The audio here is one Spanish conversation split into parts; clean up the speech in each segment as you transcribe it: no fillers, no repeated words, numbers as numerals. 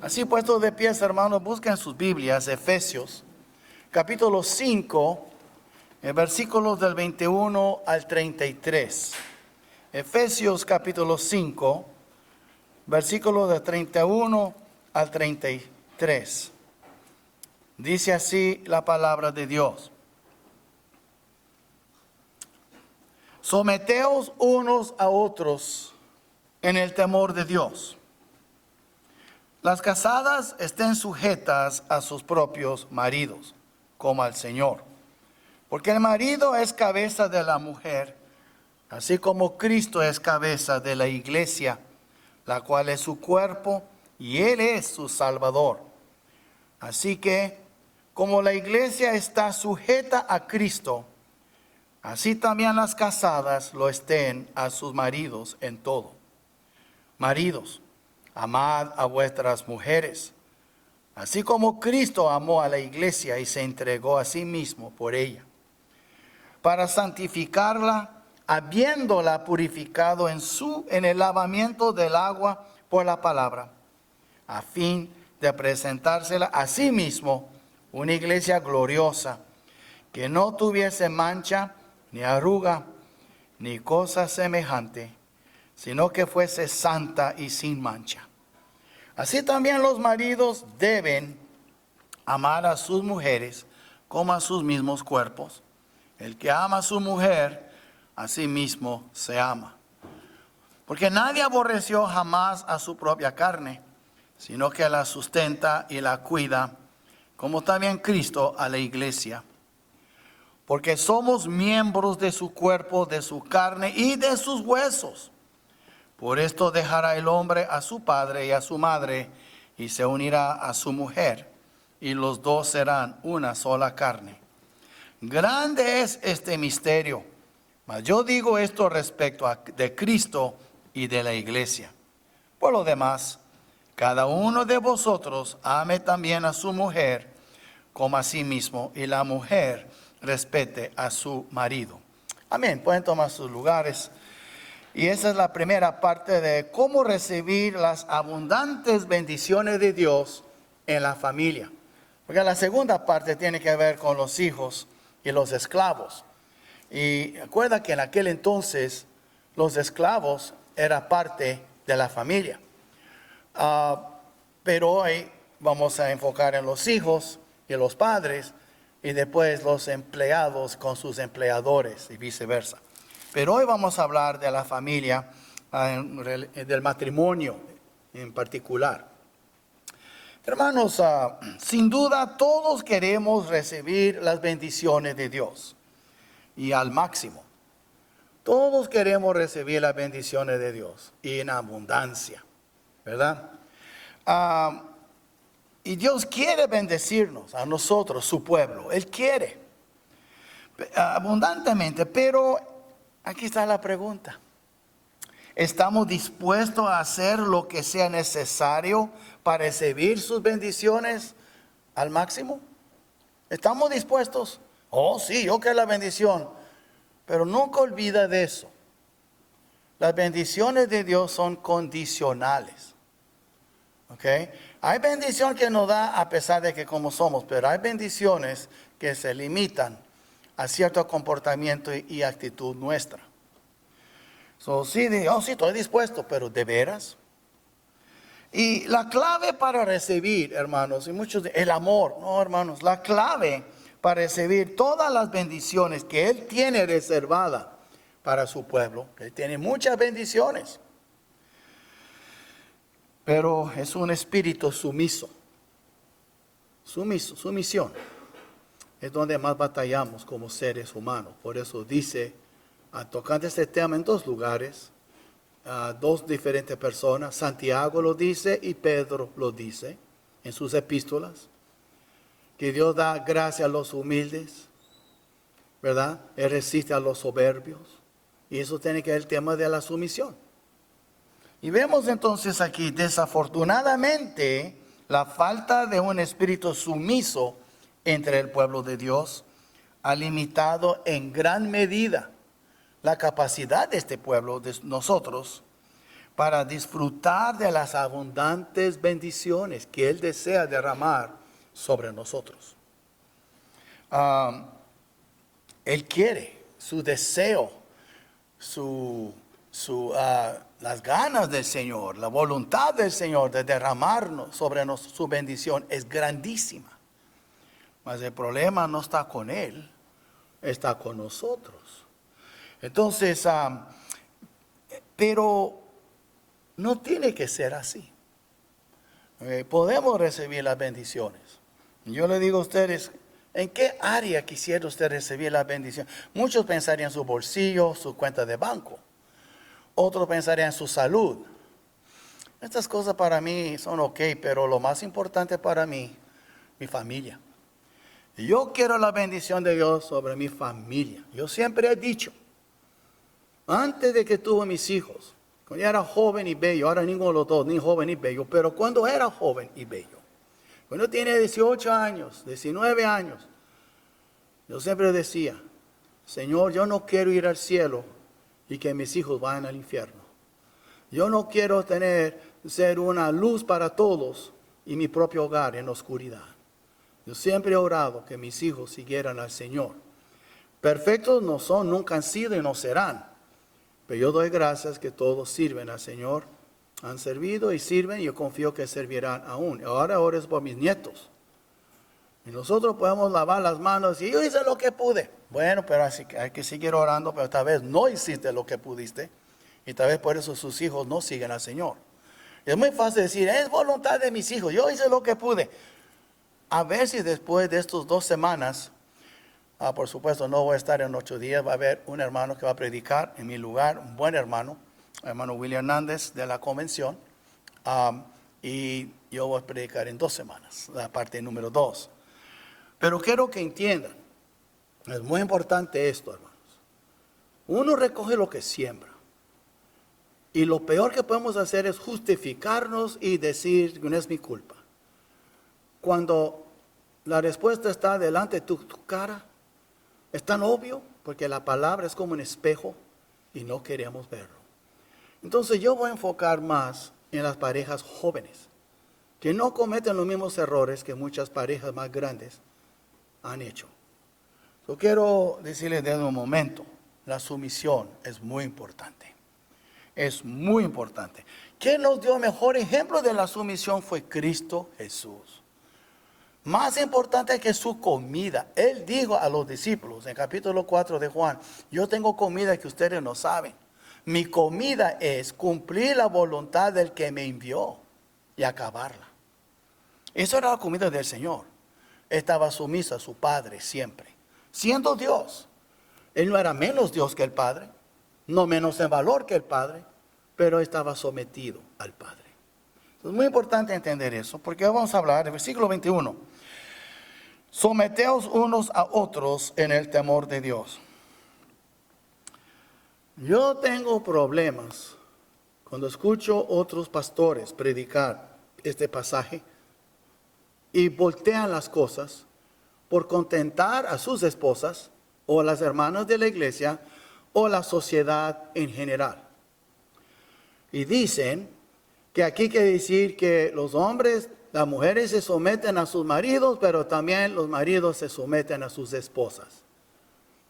Así puestos de pies, hermanos, busquen sus Biblias, Efesios, capítulo 5, versículos del 21 al 33. Efesios capítulo 5, versículos del 31 al 33. Dice así la palabra de Dios. Someteos unos a otros en el temor de Dios. Las casadas estén sujetas a sus propios maridos, como al Señor. Porque el marido es cabeza de la mujer, así como Cristo es cabeza de la iglesia, la cual es su cuerpo, y Él es su Salvador. Así que, como la iglesia está sujeta a Cristo, así también las casadas lo estén a sus maridos en todo. Maridos, amad a vuestras mujeres, así como Cristo amó a la iglesia y se entregó a sí mismo por ella, para santificarla, habiéndola purificado en el lavamiento del agua por la palabra, a fin de presentársela a sí mismo una iglesia gloriosa, que no tuviese mancha, ni arruga, ni cosa semejante, sino que fuese santa y sin mancha. Así también los maridos deben amar a sus mujeres como a sus mismos cuerpos. El que ama a su mujer, a sí mismo se ama. Porque nadie aborreció jamás a su propia carne, sino que la sustenta y la cuida, como también Cristo a la iglesia. Porque somos miembros de su cuerpo, de su carne y de sus huesos. Por esto dejará el hombre a su padre y a su madre, y se unirá a su mujer, y los dos serán una sola carne. Grande es este misterio, mas yo digo esto respecto de Cristo y de la iglesia. Por lo demás, cada uno de vosotros ame también a su mujer como a sí mismo, y la mujer respete a su marido. Amén. Pueden tomar sus lugares. Y esa es la primera parte de cómo recibir las abundantes bendiciones de Dios en la familia. Porque la segunda parte tiene que ver con los hijos y los esclavos. Y recuerda que en aquel entonces los esclavos eran parte de la familia. Pero hoy vamos a enfocar en los hijos y los padres, y después los empleados con sus empleadores y viceversa. Pero hoy vamos a hablar de la familia, del matrimonio en particular. Hermanos, sin duda todos queremos recibir las bendiciones de Dios y al máximo. Todos queremos recibir las bendiciones de Dios y en abundancia, ¿verdad? Y Dios quiere bendecirnos a nosotros, su pueblo. Él quiere abundantemente, pero aquí está la pregunta. ¿Estamos dispuestos a hacer lo que sea necesario para recibir sus bendiciones al máximo? ¿Estamos dispuestos? Oh, sí, yo quiero la bendición. Pero nunca olvida de eso. Las bendiciones de Dios son condicionales. ¿Ok? Hay bendición que nos da a pesar de que como somos, pero hay bendiciones que se limitan a cierto comportamiento y actitud nuestra. Sí, estoy dispuesto, pero ¿de veras? Y la clave para recibir, hermanos, y muchos el amor, no, hermanos, la clave para recibir todas las bendiciones que Él tiene reservada para su pueblo, que Él tiene muchas bendiciones, pero es un espíritu sumiso. Sumisión es donde más batallamos como seres humanos. Por eso dice, tocando este tema en dos lugares, dos diferentes personas, Santiago lo dice y Pedro lo dice en sus epístolas, que Dios da gracia a los humildes, ¿verdad? Él resiste a los soberbios, y eso tiene que ver el tema de la sumisión. Y vemos entonces aquí, desafortunadamente, la falta de un espíritu sumiso entre el pueblo de Dios ha limitado en gran medida la capacidad de este pueblo, de nosotros, para disfrutar de las abundantes bendiciones que Él desea derramar sobre nosotros. Él quiere, su deseo, las ganas del Señor, la voluntad del Señor de derramarnos sobre nosotros su bendición es grandísima. Mas el problema no está con Él, está con nosotros. Entonces, pero no tiene que ser así. Podemos recibir las bendiciones. Yo le digo a ustedes, ¿en qué área quisiera usted recibir la bendición? Muchos pensarían en su bolsillo, su cuenta de banco. Otros pensarían en su salud. Estas cosas para mí son ok, pero lo más importante para mí, mi familia. Yo quiero la bendición de Dios sobre mi familia. Yo siempre he dicho, antes de que tuve mis hijos, cuando yo era joven y bello, ahora ninguno de los dos, ni joven ni bello, pero cuando era joven y bello, cuando tenía 18 años, 19 años, yo siempre decía, Señor, yo no quiero ir al cielo y que mis hijos vayan al infierno. Yo no quiero ser una luz para todos y mi propio hogar en la oscuridad. Yo siempre he orado que mis hijos siguieran al Señor. Perfectos no son, nunca han sido y no serán. Pero yo doy gracias que todos sirven al Señor. Han servido y sirven y yo confío que servirán aún. Ahora ores por mis nietos. Y nosotros podemos lavar las manos y yo hice lo que pude. Bueno, pero hay que seguir orando, pero tal vez no hiciste lo que pudiste. Y tal vez por eso sus hijos no siguen al Señor. Es muy fácil decir, es voluntad de mis hijos, yo hice lo que pude. A ver si después de estas 2 semanas, por supuesto no voy a estar en 8 días, va a haber un hermano que va a predicar en mi lugar, un buen hermano William Hernández de la convención, y yo voy a predicar en 2 semanas, la parte número 2. Pero quiero que entiendan, es muy importante esto, hermanos. Uno recoge lo que siembra. Y lo peor que podemos hacer es justificarnos y decir que no es mi culpa. Cuando la respuesta está delante de tu cara, es tan obvio porque la palabra es como un espejo y no queremos verlo. Entonces yo voy a enfocar más en las parejas jóvenes, que no cometen los mismos errores que muchas parejas más grandes han hecho. Yo quiero decirles desde un momento, la sumisión es muy importante. Es muy importante. ¿Quién nos dio el mejor ejemplo de la sumisión? Fue Cristo Jesús. Más importante que su comida. Él dijo a los discípulos en capítulo 4 de Juan, yo tengo comida que ustedes no saben. Mi comida es cumplir la voluntad del que me envió y acabarla. Eso era la comida del Señor. Estaba sumisa a su Padre siempre. Siendo Dios. Él no era menos Dios que el Padre. No menos en valor que el Padre, pero estaba sometido al Padre. Es muy importante entender eso, porque vamos a hablar del versículo 21. Someteos unos a otros en el temor de Dios. Yo tengo problemas cuando escucho otros pastores predicar este pasaje y voltean las cosas por contentar a sus esposas o a las hermanas de la iglesia o la sociedad en general. Y dicen que aquí quiere decir que los hombres, las mujeres se someten a sus maridos, pero también los maridos se someten a sus esposas.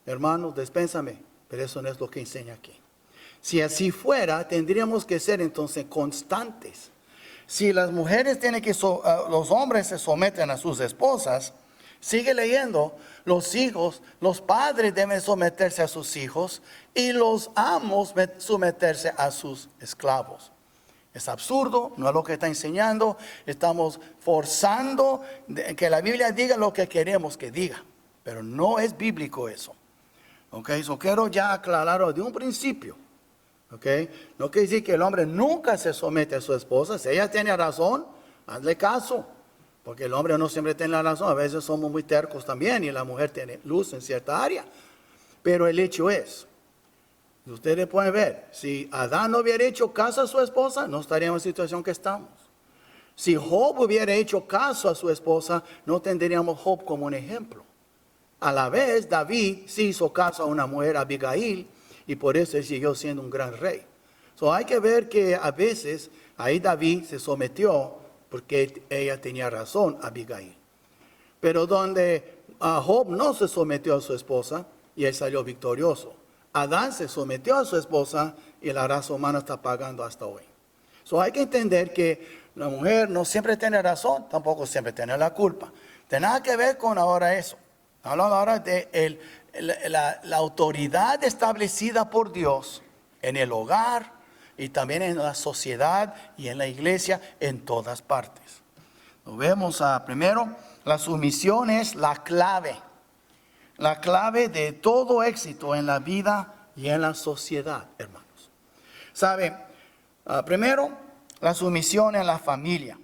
Hermanos, dispénsame, pero eso no es lo que enseña aquí. Si así fuera, tendríamos que ser entonces constantes. Si las mujeres tienen que, los hombres se someten a sus esposas, sigue leyendo, los hijos, los padres deben someterse a sus hijos y los amos someterse a sus esclavos. Es absurdo, no es lo que está enseñando, estamos forzando que la Biblia diga lo que queremos que diga, pero no es bíblico eso. Eso quiero ya aclararlo de un principio. No quiere decir que el hombre nunca se somete a su esposa, si ella tiene razón, hazle caso. Porque el hombre no siempre tiene la razón, a veces somos muy tercos también y la mujer tiene luz en cierta área. Pero el hecho es, ustedes pueden ver, si Adán no hubiera hecho caso a su esposa, no estaríamos en la situación que estamos. Si Job hubiera hecho caso a su esposa, no tendríamos Job como un ejemplo. A la vez, David sí hizo caso a una mujer, Abigail, y por eso él siguió siendo un gran rey. So, hay que ver que a veces ahí David se sometió porque ella tenía razón, Abigail. Pero donde Job no se sometió a su esposa y él salió victorioso. Adán se sometió a su esposa y la raza humana está pagando hasta hoy. So, hay que entender que la mujer no siempre tiene razón, tampoco siempre tiene la culpa. Tiene nada que ver con ahora eso. Hablando ahora de la autoridad establecida por Dios en el hogar y también en la sociedad y en la iglesia en todas partes. Lo vemos primero, la sumisión es la clave de todo éxito en la vida y en la sociedad, hermanos. ¿Sabe? Primero, la sumisión en la familia.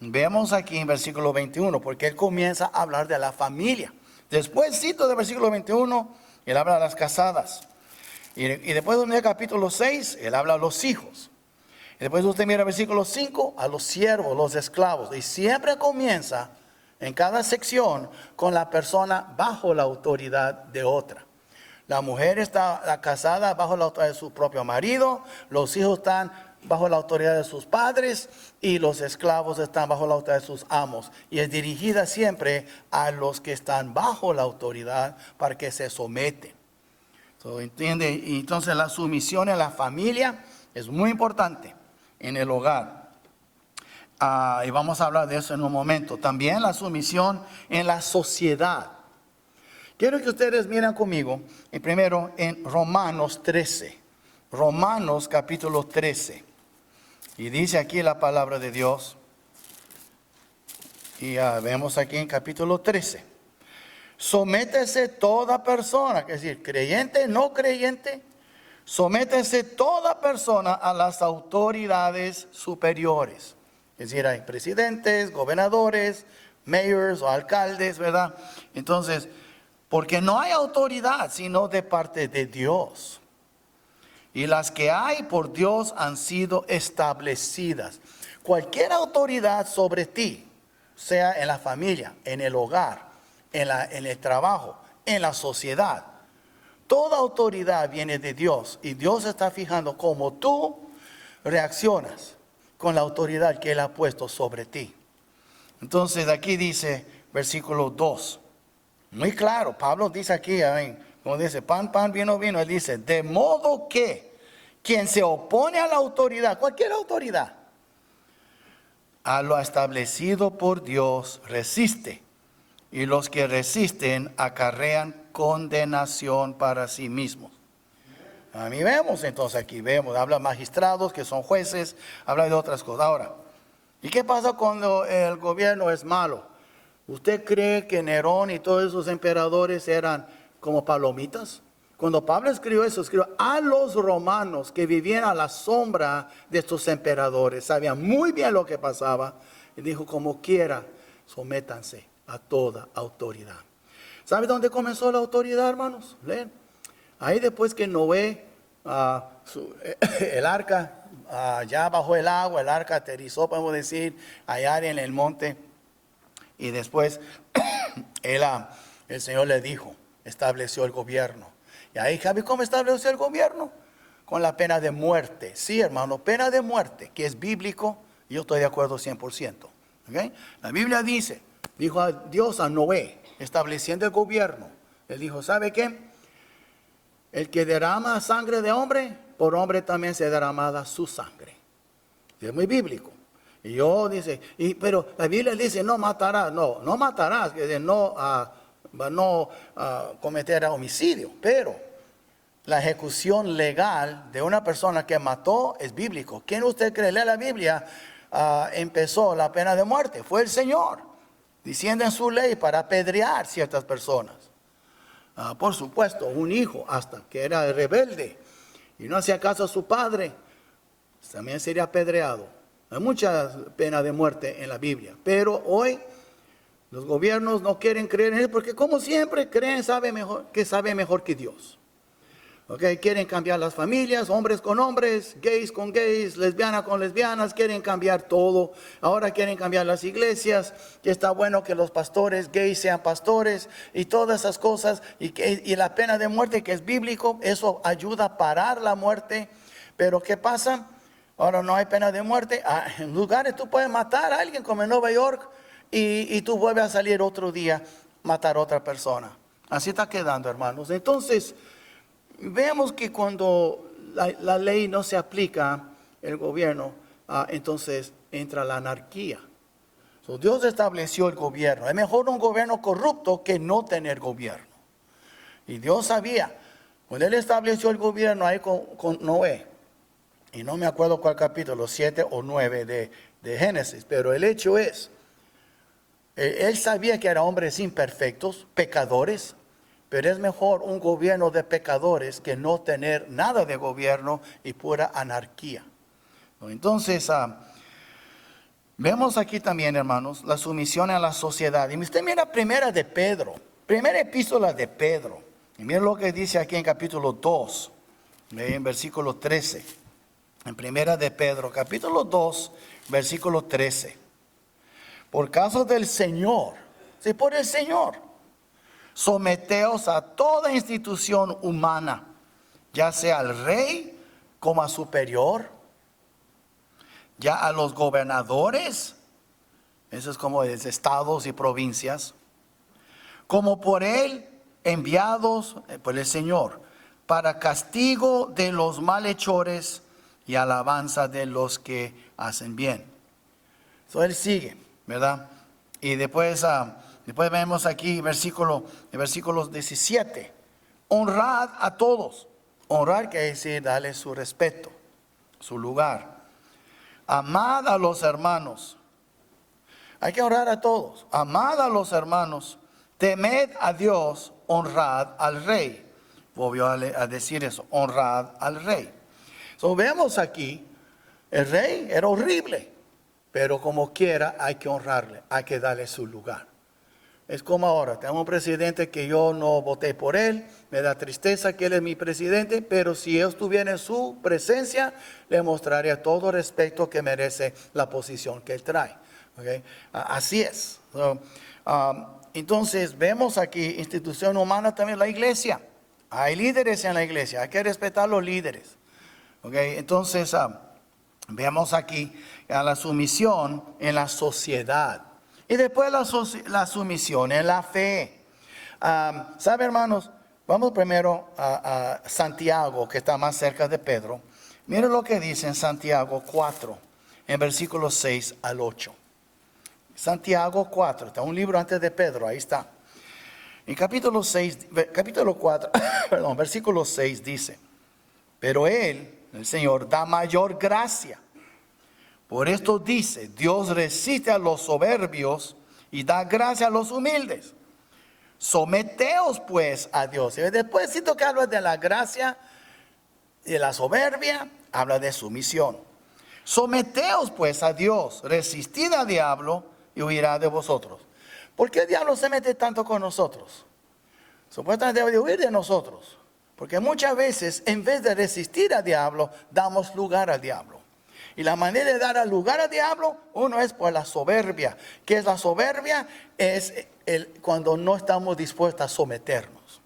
Vemos aquí en versículo 21, porque él comienza a hablar de la familia. Después cito del versículo 21, él habla de las casadas. Y después en el capítulo 6, él habla de los hijos. Y después usted mira el versículo 5, a los siervos, los esclavos. Y siempre comienza en cada sección con la persona bajo la autoridad de otra. La mujer está casada bajo la autoridad de su propio marido, los hijos están bajo la autoridad de sus padres y los esclavos están bajo la autoridad de sus amos. Y es dirigida siempre a los que están bajo la autoridad para que se someten. ¿Entiende? Y entonces la sumisión en la familia es muy importante en el hogar. Y vamos a hablar de eso en un momento. También la sumisión en la sociedad. Quiero que ustedes miren conmigo, primero en Romanos 13. Romanos capítulo 13. Y dice aquí la palabra de Dios. Y vemos aquí en capítulo 13. Sométese toda persona, es decir, creyente, no creyente. Sométese toda persona a las autoridades superiores. Es decir, hay presidentes, gobernadores, mayors o alcaldes, ¿verdad? Entonces, porque no hay autoridad sino de parte de Dios. Y las que hay por Dios han sido establecidas. Cualquier autoridad sobre ti, sea en la familia, en el hogar, en el trabajo, en la sociedad, toda autoridad viene de Dios. Y Dios está fijando cómo tú reaccionas con la autoridad que Él ha puesto sobre ti. Entonces aquí dice, versículo 2. Muy claro, Pablo dice aquí, como dice, pan, pan, vino, vino. Él dice, de modo que quien se opone a la autoridad, cualquier autoridad, a lo establecido por Dios, resiste. Y los que resisten acarrean condenación para sí mismos. A mí vemos, entonces aquí vemos, habla de magistrados que son jueces, habla de otras cosas. Ahora, ¿y qué pasa cuando el gobierno es malo? ¿Usted cree que Nerón y todos esos emperadores eran como palomitas? Cuando Pablo escribió eso, escribió a los romanos que vivían a la sombra de estos emperadores. Sabían muy bien lo que pasaba. Y dijo, como quiera, sométanse a toda autoridad. ¿Sabe dónde comenzó la autoridad, hermanos? Leen. Ahí después que Noé, el arca, allá bajo el agua, el arca aterrizó, podemos decir, allá en el monte. Y después el Señor le dijo, estableció el gobierno. Y ahí, Javi, ¿cómo estableció el gobierno? Con la pena de muerte. Sí, hermano, pena de muerte, que es bíblico. Y yo estoy de acuerdo 100%. ¿Okay? La Biblia dice, dijo a Dios a Noé, estableciendo el gobierno. Él dijo, ¿sabe qué? El que derrama sangre de hombre, por hombre también se derramada su sangre. Es muy bíblico. Y yo dice, pero la Biblia dice no matarás, no matarás, que no cometerá homicidio, pero la ejecución legal de una persona que mató es bíblico. ¿Quién usted cree? Lee la Biblia, empezó la pena de muerte, fue el Señor, diciendo en su ley para apedrear ciertas personas. Por supuesto, un hijo hasta que era rebelde y no hacía caso a su padre, también sería apedreado. Hay muchas penas de muerte en la Biblia, pero hoy los gobiernos no quieren creer en él porque como siempre creen sabe mejor que Dios. Okay, quieren cambiar las familias, hombres con hombres, gays con gays, lesbianas con lesbianas, quieren cambiar todo. Ahora quieren cambiar las iglesias, que está bueno que los pastores gays sean pastores y todas esas cosas. Y la pena de muerte que es bíblico, eso ayuda a parar la muerte. Pero ¿qué pasa? Ahora no hay pena de muerte. En lugares tú puedes matar a alguien como en Nueva York y tú vuelves a salir otro día matar a otra persona. Así está quedando, hermanos. Entonces, vemos que cuando la ley no se aplica, el gobierno, entonces entra la anarquía. So, Dios estableció el gobierno. Es mejor un gobierno corrupto que no tener gobierno. Y Dios sabía, cuando Él estableció el gobierno ahí con Noé, y no me acuerdo cuál capítulo, 7 o 9 de Génesis, pero el hecho es, Él sabía que eran hombres imperfectos, pecadores, pero es mejor un gobierno de pecadores que no tener nada de gobierno y pura anarquía. Entonces, vemos aquí también, hermanos, la sumisión a la sociedad. Y usted mira primera epístola de Pedro. Y mira lo que dice aquí en capítulo 2, en versículo 13. En primera de Pedro, capítulo 2, versículo 13. Por causa del Señor, sí, por el Señor, someteos a toda institución humana, ya sea al rey como a superior, ya a los gobernadores, eso es como de estados y provincias, como por él enviados por el Señor, para castigo de los malhechores y alabanza de los que hacen bien. Entonces él sigue, ¿verdad? Y después vemos aquí el versículo 17. Honrad a todos. Honrar quiere decir darle su respeto, su lugar. Amad a los hermanos. Hay que honrar a todos. Amad a los hermanos. Temed a Dios. Honrad al rey. Volvió a decir eso. Honrad al rey. So, vemos aquí, el rey era horrible, pero como quiera hay que honrarle, hay que darle su lugar. Es como ahora, tengo un presidente que yo no voté por él, me da tristeza que él es mi presidente, pero si yo estuviera en su presencia, le mostraría todo el respeto que merece la posición que él trae. ¿Okay? Así es. Entonces vemos aquí, institución humana también, la iglesia. Hay líderes en la iglesia, hay que respetar a los líderes. Okay, entonces, vemos aquí a la sumisión en la sociedad. Y después la sumisión en la fe. ¿Sabe, hermanos? Vamos primero a Santiago, que está más cerca de Pedro. Miren lo que dice en Santiago 4, en versículos 6 al 8. Santiago 4, está un libro antes de Pedro, ahí está. En capítulo 4, perdón, versículo 6 dice, pero Él, el Señor, da mayor gracia. Por esto dice, Dios resiste a los soberbios y da gracia a los humildes. Someteos pues a Dios. Y después que habla de la gracia y de la soberbia, habla de sumisión. Someteos pues a Dios, resistid al diablo y huirá de vosotros. ¿Por qué el diablo se mete tanto con nosotros? Supuestamente debe de huir de nosotros. Porque muchas veces, en vez de resistir al diablo, damos lugar al diablo. Y la manera de dar lugar al diablo, uno es por la soberbia. ¿Qué es la soberbia? Es cuando no estamos dispuestos a someternos.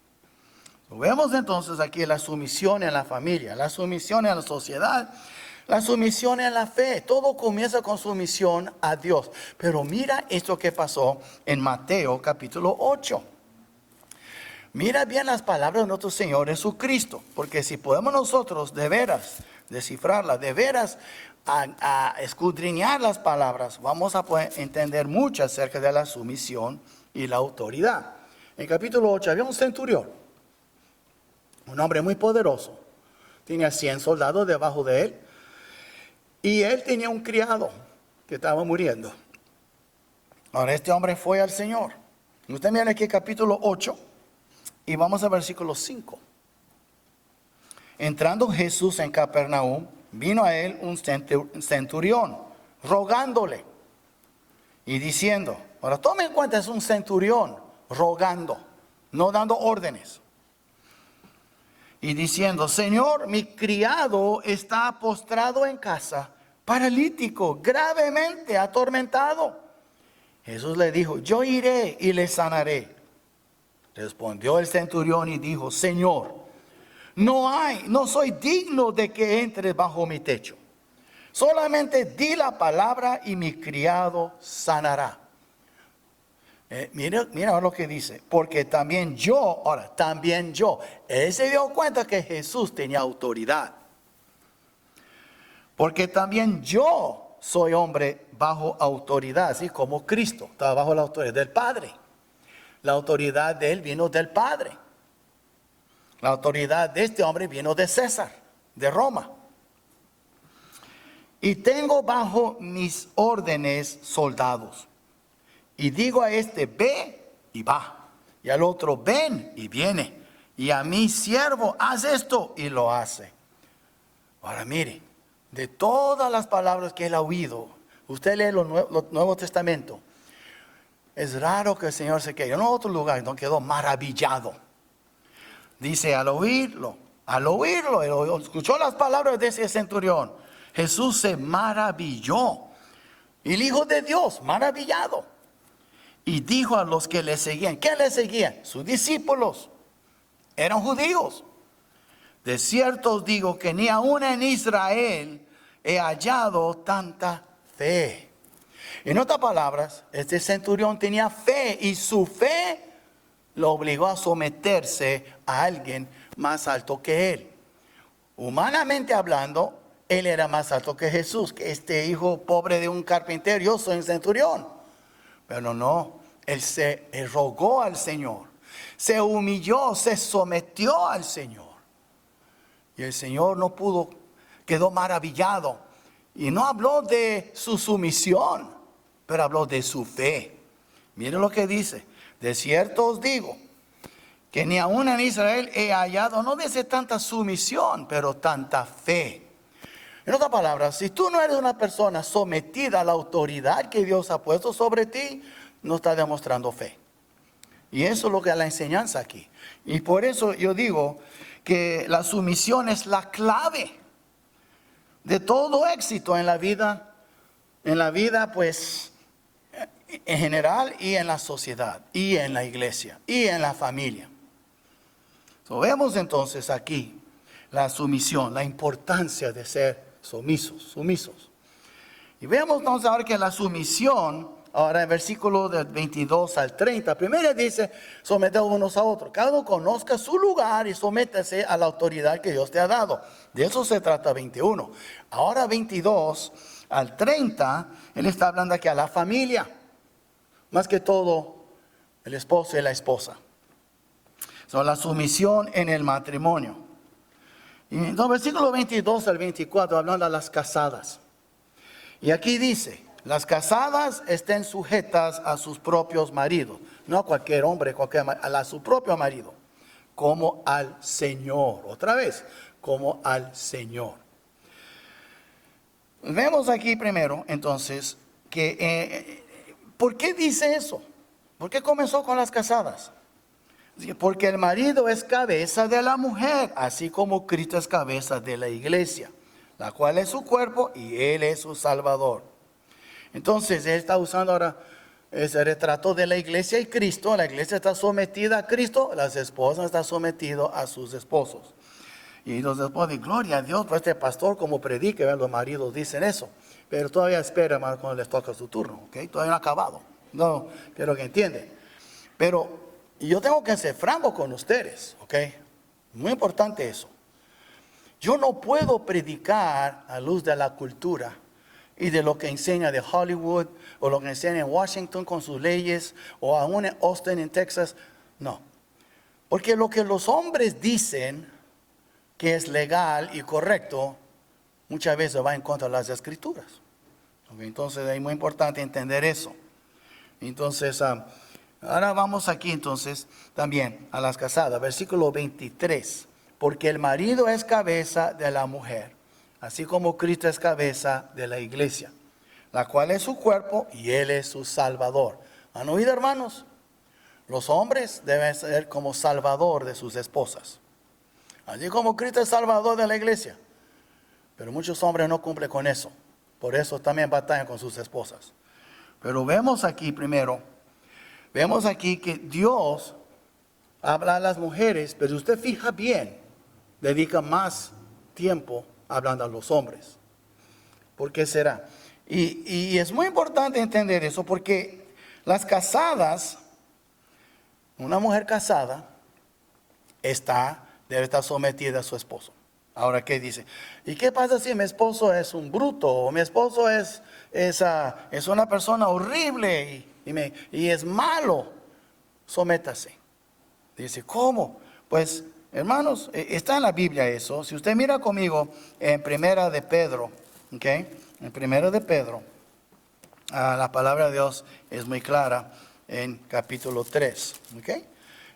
Vemos entonces aquí la sumisión en la familia, la sumisión en la sociedad, la sumisión en la fe. Todo comienza con sumisión a Dios. Pero mira esto que pasó en Mateo capítulo 8. Mira bien las palabras de nuestro Señor Jesucristo, porque si podemos nosotros de veras descifrarlas, de veras a escudriñar las palabras, vamos a poder entender mucho acerca de la sumisión y la autoridad. En capítulo 8 había un centurión, un hombre muy poderoso, tenía 100 soldados debajo de él, y él tenía un criado que estaba muriendo. Ahora este hombre fue al Señor. Usted mira aquí capítulo 8. Y vamos al versículo 5. Entrando Jesús en Capernaum, vino a él un centurión, rogándole y diciendo, ahora tome en cuenta, es un centurión rogando, no dando órdenes. Y diciendo, Señor, mi criado está postrado en casa, paralítico, gravemente atormentado. Jesús le dijo, yo iré y le sanaré. Respondió el centurión y dijo, Señor, no soy digno de que entres bajo mi techo. Solamente di la palabra y mi criado sanará. Mira lo que dice, porque también yo, él se dio cuenta que Jesús tenía autoridad. Porque también yo soy hombre bajo autoridad, así como Cristo estaba bajo la autoridad del Padre. La autoridad de él vino del Padre. La autoridad de este hombre vino de César, de Roma. Y tengo bajo mis órdenes soldados. Y digo a este, ve y va. Y al otro, ven y viene. Y a mi siervo, haz esto y lo hace. Ahora mire, de todas las palabras que él ha oído, usted lee los Nuevo Testamento. Es raro que el Señor se quede en otro lugar, no quedó maravillado. Dice, al oírlo, él escuchó las palabras de ese centurión. Jesús se maravilló. El Hijo de Dios, maravillado. Y dijo a los que le seguían, ¿qué le seguían? Sus discípulos. Eran judíos. De cierto os digo que ni aún en Israel he hallado tanta fe. En otras palabras, este centurión tenía fe y su fe lo obligó a someterse a alguien más alto que él. Humanamente hablando, él era más alto que Jesús, que este hijo pobre de un carpintero, yo soy un centurión. Pero no, él rogó al Señor, se humilló, se sometió al Señor. Y el Señor no pudo, quedó maravillado. Y no habló de su sumisión, pero habló de su fe. Miren lo que dice. De cierto os digo, que ni aún en Israel he hallado, no dice tanta sumisión, pero tanta fe. En otras palabras, si tú no eres una persona sometida a la autoridad que Dios ha puesto sobre ti, no estás demostrando fe. Y eso es lo que es la enseñanza aquí. Y por eso yo digo que la sumisión es la clave de todo éxito en la vida pues en general y en la sociedad y en la iglesia y en la familia. Vemos entonces aquí la sumisión, la importancia de ser sumisos. Y vemos entonces ahora que la sumisión, ahora en versículo del 22 al 30, primero dice, someteos unos a otros. Cada uno conozca su lugar y sométase a la autoridad que Dios te ha dado. De eso se trata 21. Ahora 22 al 30, él está hablando aquí a la familia. Más que todo, el esposo y la esposa. La sumisión en el matrimonio. Y entonces, versículo 22 al 24, hablando a las casadas. Y aquí dice, las casadas estén sujetas a sus propios maridos. No a cualquier hombre, a su propio marido. Como al Señor. Otra vez, como al Señor. Vemos aquí primero, entonces, que ¿por qué dice eso? ¿Por qué comenzó con las casadas? Porque el marido es cabeza de la mujer, así como Cristo es cabeza de la iglesia, la cual es su cuerpo y Él es su Salvador. Entonces, Él está usando ahora ese retrato de la iglesia y Cristo. La iglesia está sometida a Cristo, las esposas están sometidas a sus esposos. Y los esposos dicen, gloria a Dios por este pastor como predica, los maridos dicen eso. Pero todavía espera, hermano, cuando les toca su turno, ¿ok? Todavía no ha acabado. No, quiero que entiendan. Pero yo tengo que ser franco con ustedes, ¿ok? Muy importante eso. Yo no puedo predicar a luz de la cultura y de lo que enseña de Hollywood o lo que enseña en Washington con sus leyes o aún en Austin, en Texas. No. Porque lo que los hombres dicen que es legal y correcto, muchas veces va en contra de las escrituras. ¿Okay? Entonces es muy importante entender eso. Entonces, ahora vamos aquí entonces también a las casadas, versículo 23. Porque el marido es cabeza de la mujer, así como Cristo es cabeza de la iglesia, la cual es su cuerpo y Él es su Salvador. ¿Han oído, hermanos? Los hombres deben ser como Salvador de sus esposas, así como Cristo es Salvador de la iglesia. Pero muchos hombres no cumplen con eso, por eso también batallan con sus esposas. Pero vemos aquí primero, vemos aquí que Dios habla a las mujeres, pero usted fija bien, dedica más tiempo hablando a los hombres. ¿Por qué será? Y es muy importante entender eso porque las casadas, una mujer casada, debe estar sometida a su esposo. Ahora, ¿qué dice? ¿Y qué pasa si mi esposo es un bruto? O mi esposo es una persona horrible y es malo. Sométase. Dice, ¿cómo? Pues, hermanos, está en la Biblia eso. Si usted mira conmigo en Primera de Pedro, ¿ok? En Primera de Pedro, la palabra de Dios es muy clara en capítulo 3, ¿ok?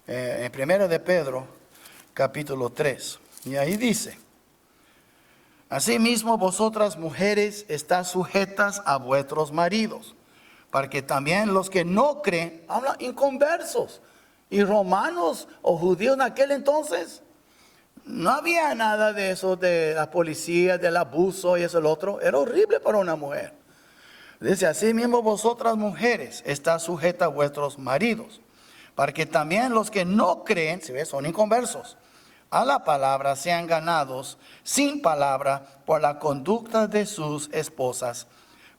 En Primera de Pedro, capítulo 3. Y ahí dice, asimismo vosotras mujeres estáis sujetas a vuestros maridos, para que también los que no creen, hablan inconversos, y romanos o judíos en aquel entonces, no había nada de eso de la policía, del abuso y eso el otro, era horrible para una mujer. Dice, asimismo vosotras mujeres estáis sujetas a vuestros maridos, para que también los que no creen, si ves, son inconversos, a la palabra sean ganados sin palabra por la conducta de sus esposas,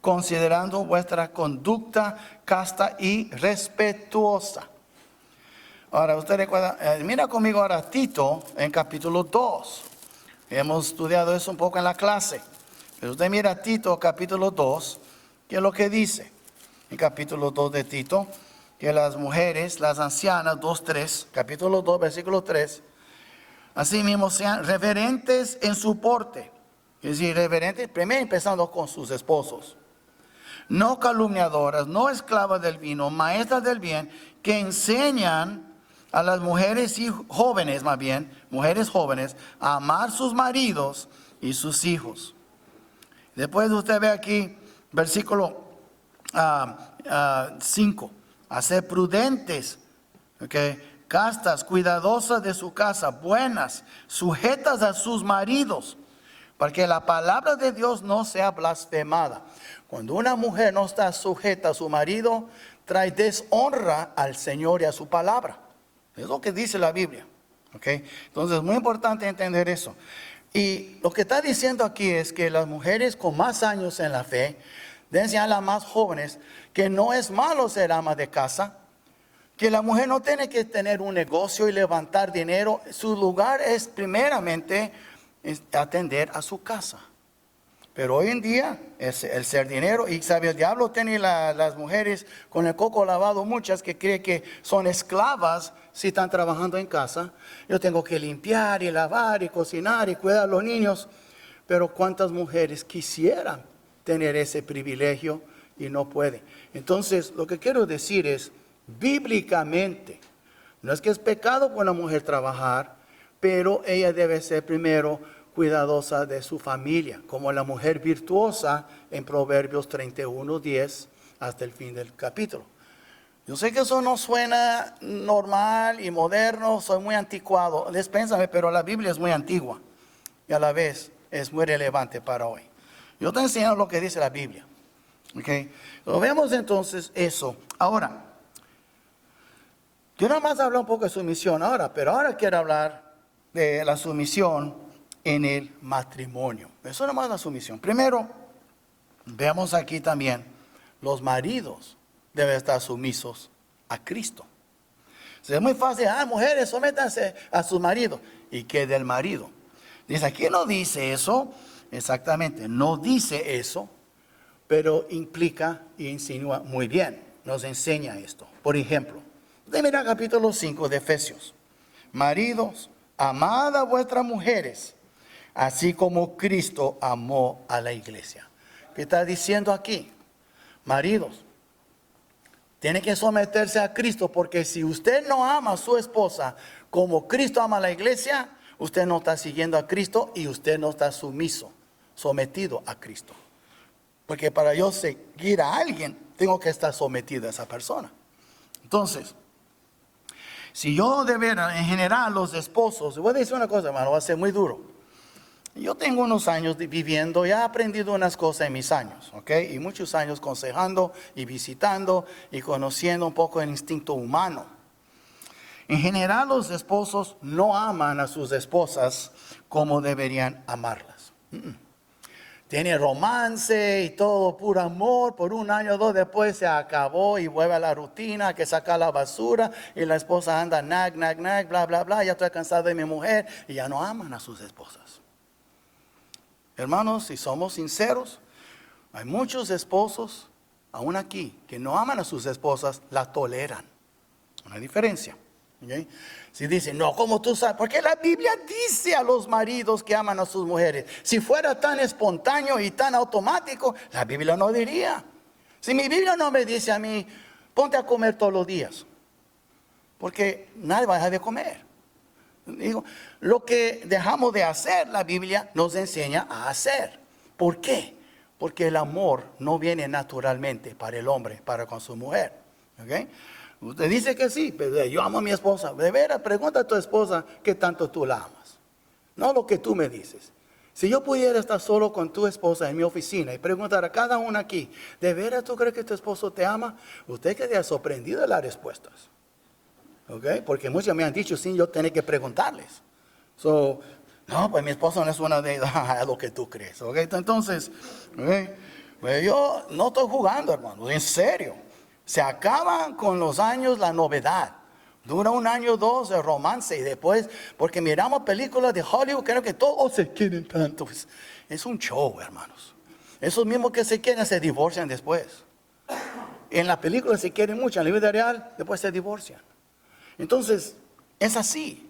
considerando vuestra conducta casta y respetuosa. Ahora, usted recuerda, mira conmigo ahora Tito en capítulo 2. Hemos estudiado eso un poco en la clase. Pero usted mira Tito capítulo 2, ¿qué es lo que dice? En capítulo 2 de Tito, que las mujeres, las ancianas, 2:3, capítulo 2, versículo 3, así mismo sean reverentes en su porte. Es decir, reverentes, primero empezando con sus esposos. No calumniadoras, no esclavas del vino, maestras del bien, que enseñan a las mujeres y jóvenes, más bien, mujeres jóvenes, a amar sus maridos y sus hijos. Después usted ve aquí, versículo 5, a ser prudentes, okay, castas, cuidadosas de su casa, buenas, sujetas a sus maridos, para que la palabra de Dios no sea blasfemada. Cuando una mujer no está sujeta a su marido, trae deshonra al Señor y a su palabra. Es lo que dice la Biblia. ¿Okay? Entonces es muy importante entender eso. Y lo que está diciendo aquí es que las mujeres con más años en la fe deben enseñar a las más jóvenes que no es malo ser ama de casa, que la mujer no tiene que tener un negocio y levantar dinero. Su lugar es primeramente atender a su casa. Pero hoy en día es el ser dinero, y sabe, el diablo tiene las mujeres con el coco lavado, muchas que creen que son esclavas si están trabajando en casa. Yo tengo que limpiar y lavar y cocinar y cuidar a los niños. Pero ¿cuántas mujeres quisieran tener ese privilegio y no pueden? Entonces, lo que quiero decir es, bíblicamente, no es que es pecado para una mujer trabajar, pero ella debe ser primero cuidadosa de su familia, como la mujer virtuosa en Proverbios 31:10 hasta el fin del capítulo. Yo sé que eso no suena normal y moderno, soy muy anticuado, dispénsame, pero la Biblia es muy antigua y a la vez es muy relevante para hoy. Yo te enseño lo que dice la Biblia. ¿Okay? Lo vemos entonces eso. Ahora, yo nada más hablo un poco de sumisión ahora, pero ahora quiero hablar de la sumisión en el matrimonio. Eso no más la sumisión. Primero, veamos aquí también, los maridos deben estar sumisos a Cristo. Es muy fácil, mujeres, sométanse a sus maridos. ¿Y qué del marido? Dice, aquí no dice eso, exactamente, no dice eso, pero implica y insinúa muy bien, nos enseña esto. Por ejemplo, mira capítulo 5 de Efesios. Maridos, amad a vuestras mujeres, así como Cristo amó a la iglesia. ¿Qué está diciendo aquí? Maridos, tiene que someterse a Cristo, porque si usted no ama a su esposa como Cristo ama a la iglesia, usted no está siguiendo a Cristo y usted no está sometido a Cristo. Porque para yo seguir a alguien, tengo que estar sometido a esa persona. Entonces, si yo de veras, en general, los esposos, voy a decir una cosa, hermano, va a ser muy duro. Yo tengo unos años viviendo, ya he aprendido unas cosas en mis años, ¿ok? Y muchos años aconsejando y visitando y conociendo un poco el instinto humano. En general, los esposos no aman a sus esposas como deberían amarlas. Tiene romance y todo, puro amor, por un año o dos después se acabó y vuelve a la rutina, hay que sacar la basura y la esposa anda nag, bla, bla, bla, ya estoy cansado de mi mujer y ya no aman a sus esposas. Hermanos, si somos sinceros, hay muchos esposos, aún aquí, que no aman a sus esposas, la toleran. Una diferencia. ¿Okay? Si dicen, no, ¿cómo tú sabes? Porque la Biblia dice a los maridos que aman a sus mujeres. Si fuera tan espontáneo y tan automático, la Biblia no diría. Si mi Biblia no me dice a mí, ponte a comer todos los días, porque nadie va a dejar de comer. Digo, lo que dejamos de hacer, la Biblia nos enseña a hacer. ¿Por qué? Porque el amor no viene naturalmente para el hombre, para con su mujer. ¿Okay? Usted dice que sí, pero yo amo a mi esposa. De veras, pregunta a tu esposa qué tanto tú la amas. No lo que tú me dices. Si yo pudiera estar solo con tu esposa en mi oficina y preguntar a cada uno aquí, ¿de veras tú crees que tu esposo te ama? Usted quedaría sorprendido de las respuestas. ¿Okay? Porque muchos me han dicho sin yo tener que preguntarles. No, pues mi esposo no es una de lo que tú crees. ¿Okay? Entonces, pues yo no estoy jugando, hermano, en serio. Se acaba con los años la novedad. Dura un año o dos de romance y después, porque miramos películas de Hollywood, creo que todos se quieren tanto. Es un show, hermanos. Esos mismos que se quieren se divorcian después. En la película se quieren mucho, en la vida real después se divorcian. Entonces, es así.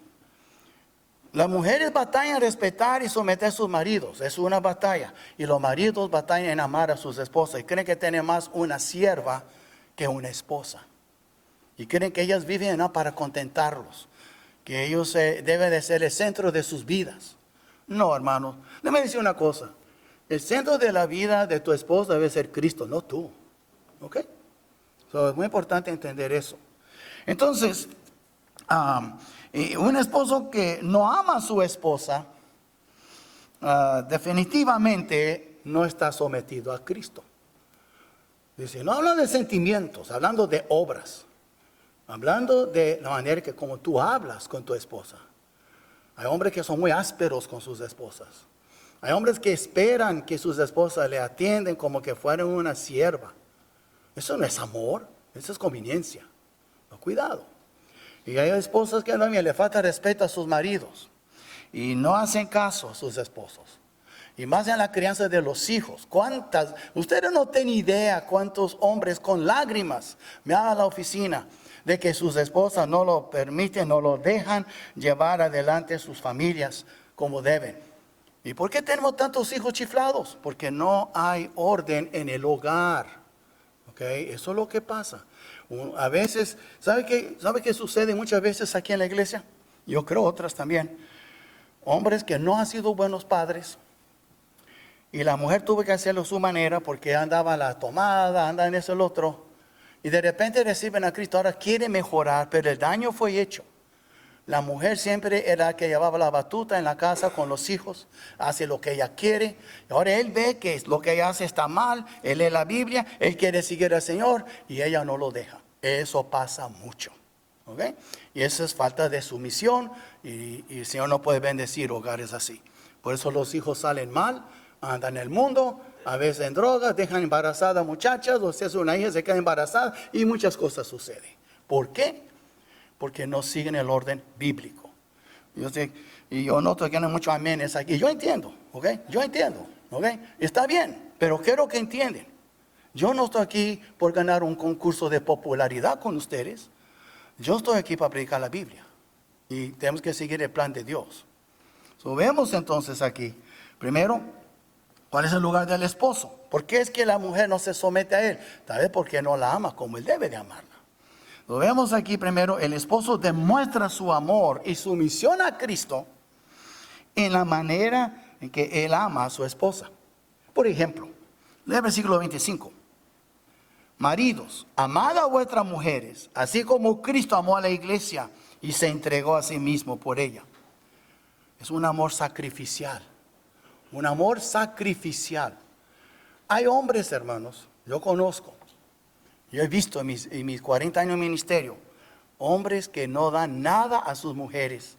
Las mujeres batallan en respetar y someter a sus maridos. Es una batalla. Y los maridos batallan en amar a sus esposas. Y creen que tienen más una sierva que una esposa. Y creen que ellas viven para contentarlos. Que ellos deben de ser el centro de sus vidas. No, hermanos. Déjame decir una cosa. El centro de la vida de tu esposa debe ser Cristo, no tú. ¿Ok? Es muy importante entender eso. Entonces, un esposo que no ama a su esposa, definitivamente no está sometido a Cristo. Dice, no hablan de sentimientos, hablando de obras. Hablando de la manera que como tú hablas con tu esposa. Hay hombres que son muy ásperos con sus esposas. Hay hombres que esperan que sus esposas le atienden como que fueran una sierva. Eso no es amor, eso es conveniencia. No, cuidado. Y hay esposas que también le falta respeto a sus maridos. Y no hacen caso a sus esposos. Y más en la crianza de los hijos. Ustedes no tienen idea cuántos hombres con lágrimas me van a la oficina de que sus esposas no lo permiten, no lo dejan llevar adelante sus familias como deben. ¿Y por qué tenemos tantos hijos chiflados? Porque no hay orden en el hogar. ¿Okay? Eso es lo que pasa. A veces, ¿sabe qué sucede muchas veces aquí en la iglesia? Yo creo otras también. Hombres que no han sido buenos padres. Y la mujer tuvo que hacerlo a su manera porque andaba a la tomada, andaba en eso y el otro. Y de repente reciben a Cristo, ahora quiere mejorar, pero el daño fue hecho. La mujer siempre era la que llevaba la batuta en la casa con los hijos, hace lo que ella quiere. Y ahora él ve que lo que ella hace está mal, él lee la Biblia, él quiere seguir al Señor y ella no lo deja. Eso pasa mucho. ¿Okay? Y eso es falta de sumisión y el Señor no puede bendecir hogares así. Por eso los hijos salen mal, andan en el mundo, a veces en drogas, dejan embarazadas muchachas, o si es una hija se queda embarazada y muchas cosas suceden. ¿Por qué? Porque no siguen el orden bíblico. Yo noto que no hay muchos amenes aquí. Yo entiendo, ¿ok? Yo entiendo, ¿ok? Está bien, pero quiero que entiendan. Yo no estoy aquí por ganar un concurso de popularidad con ustedes. Yo estoy aquí para predicar la Biblia. Y tenemos que seguir el plan de Dios. Vemos entonces aquí, primero, ¿cuál es el lugar del esposo? ¿Por qué es que la mujer no se somete a él? Tal vez porque no la ama como él debe de amarla. Lo vemos aquí primero, el esposo demuestra su amor y sumisión a Cristo en la manera en que él ama a su esposa. Por ejemplo, lee el versículo 25. Maridos, amad a vuestras mujeres, así como Cristo amó a la iglesia y se entregó a sí mismo por ella. Es un amor sacrificial. Un amor sacrificial. Hay hombres, hermanos, yo conozco. Yo he visto en mis 40 años de ministerio, hombres que no dan nada a sus mujeres.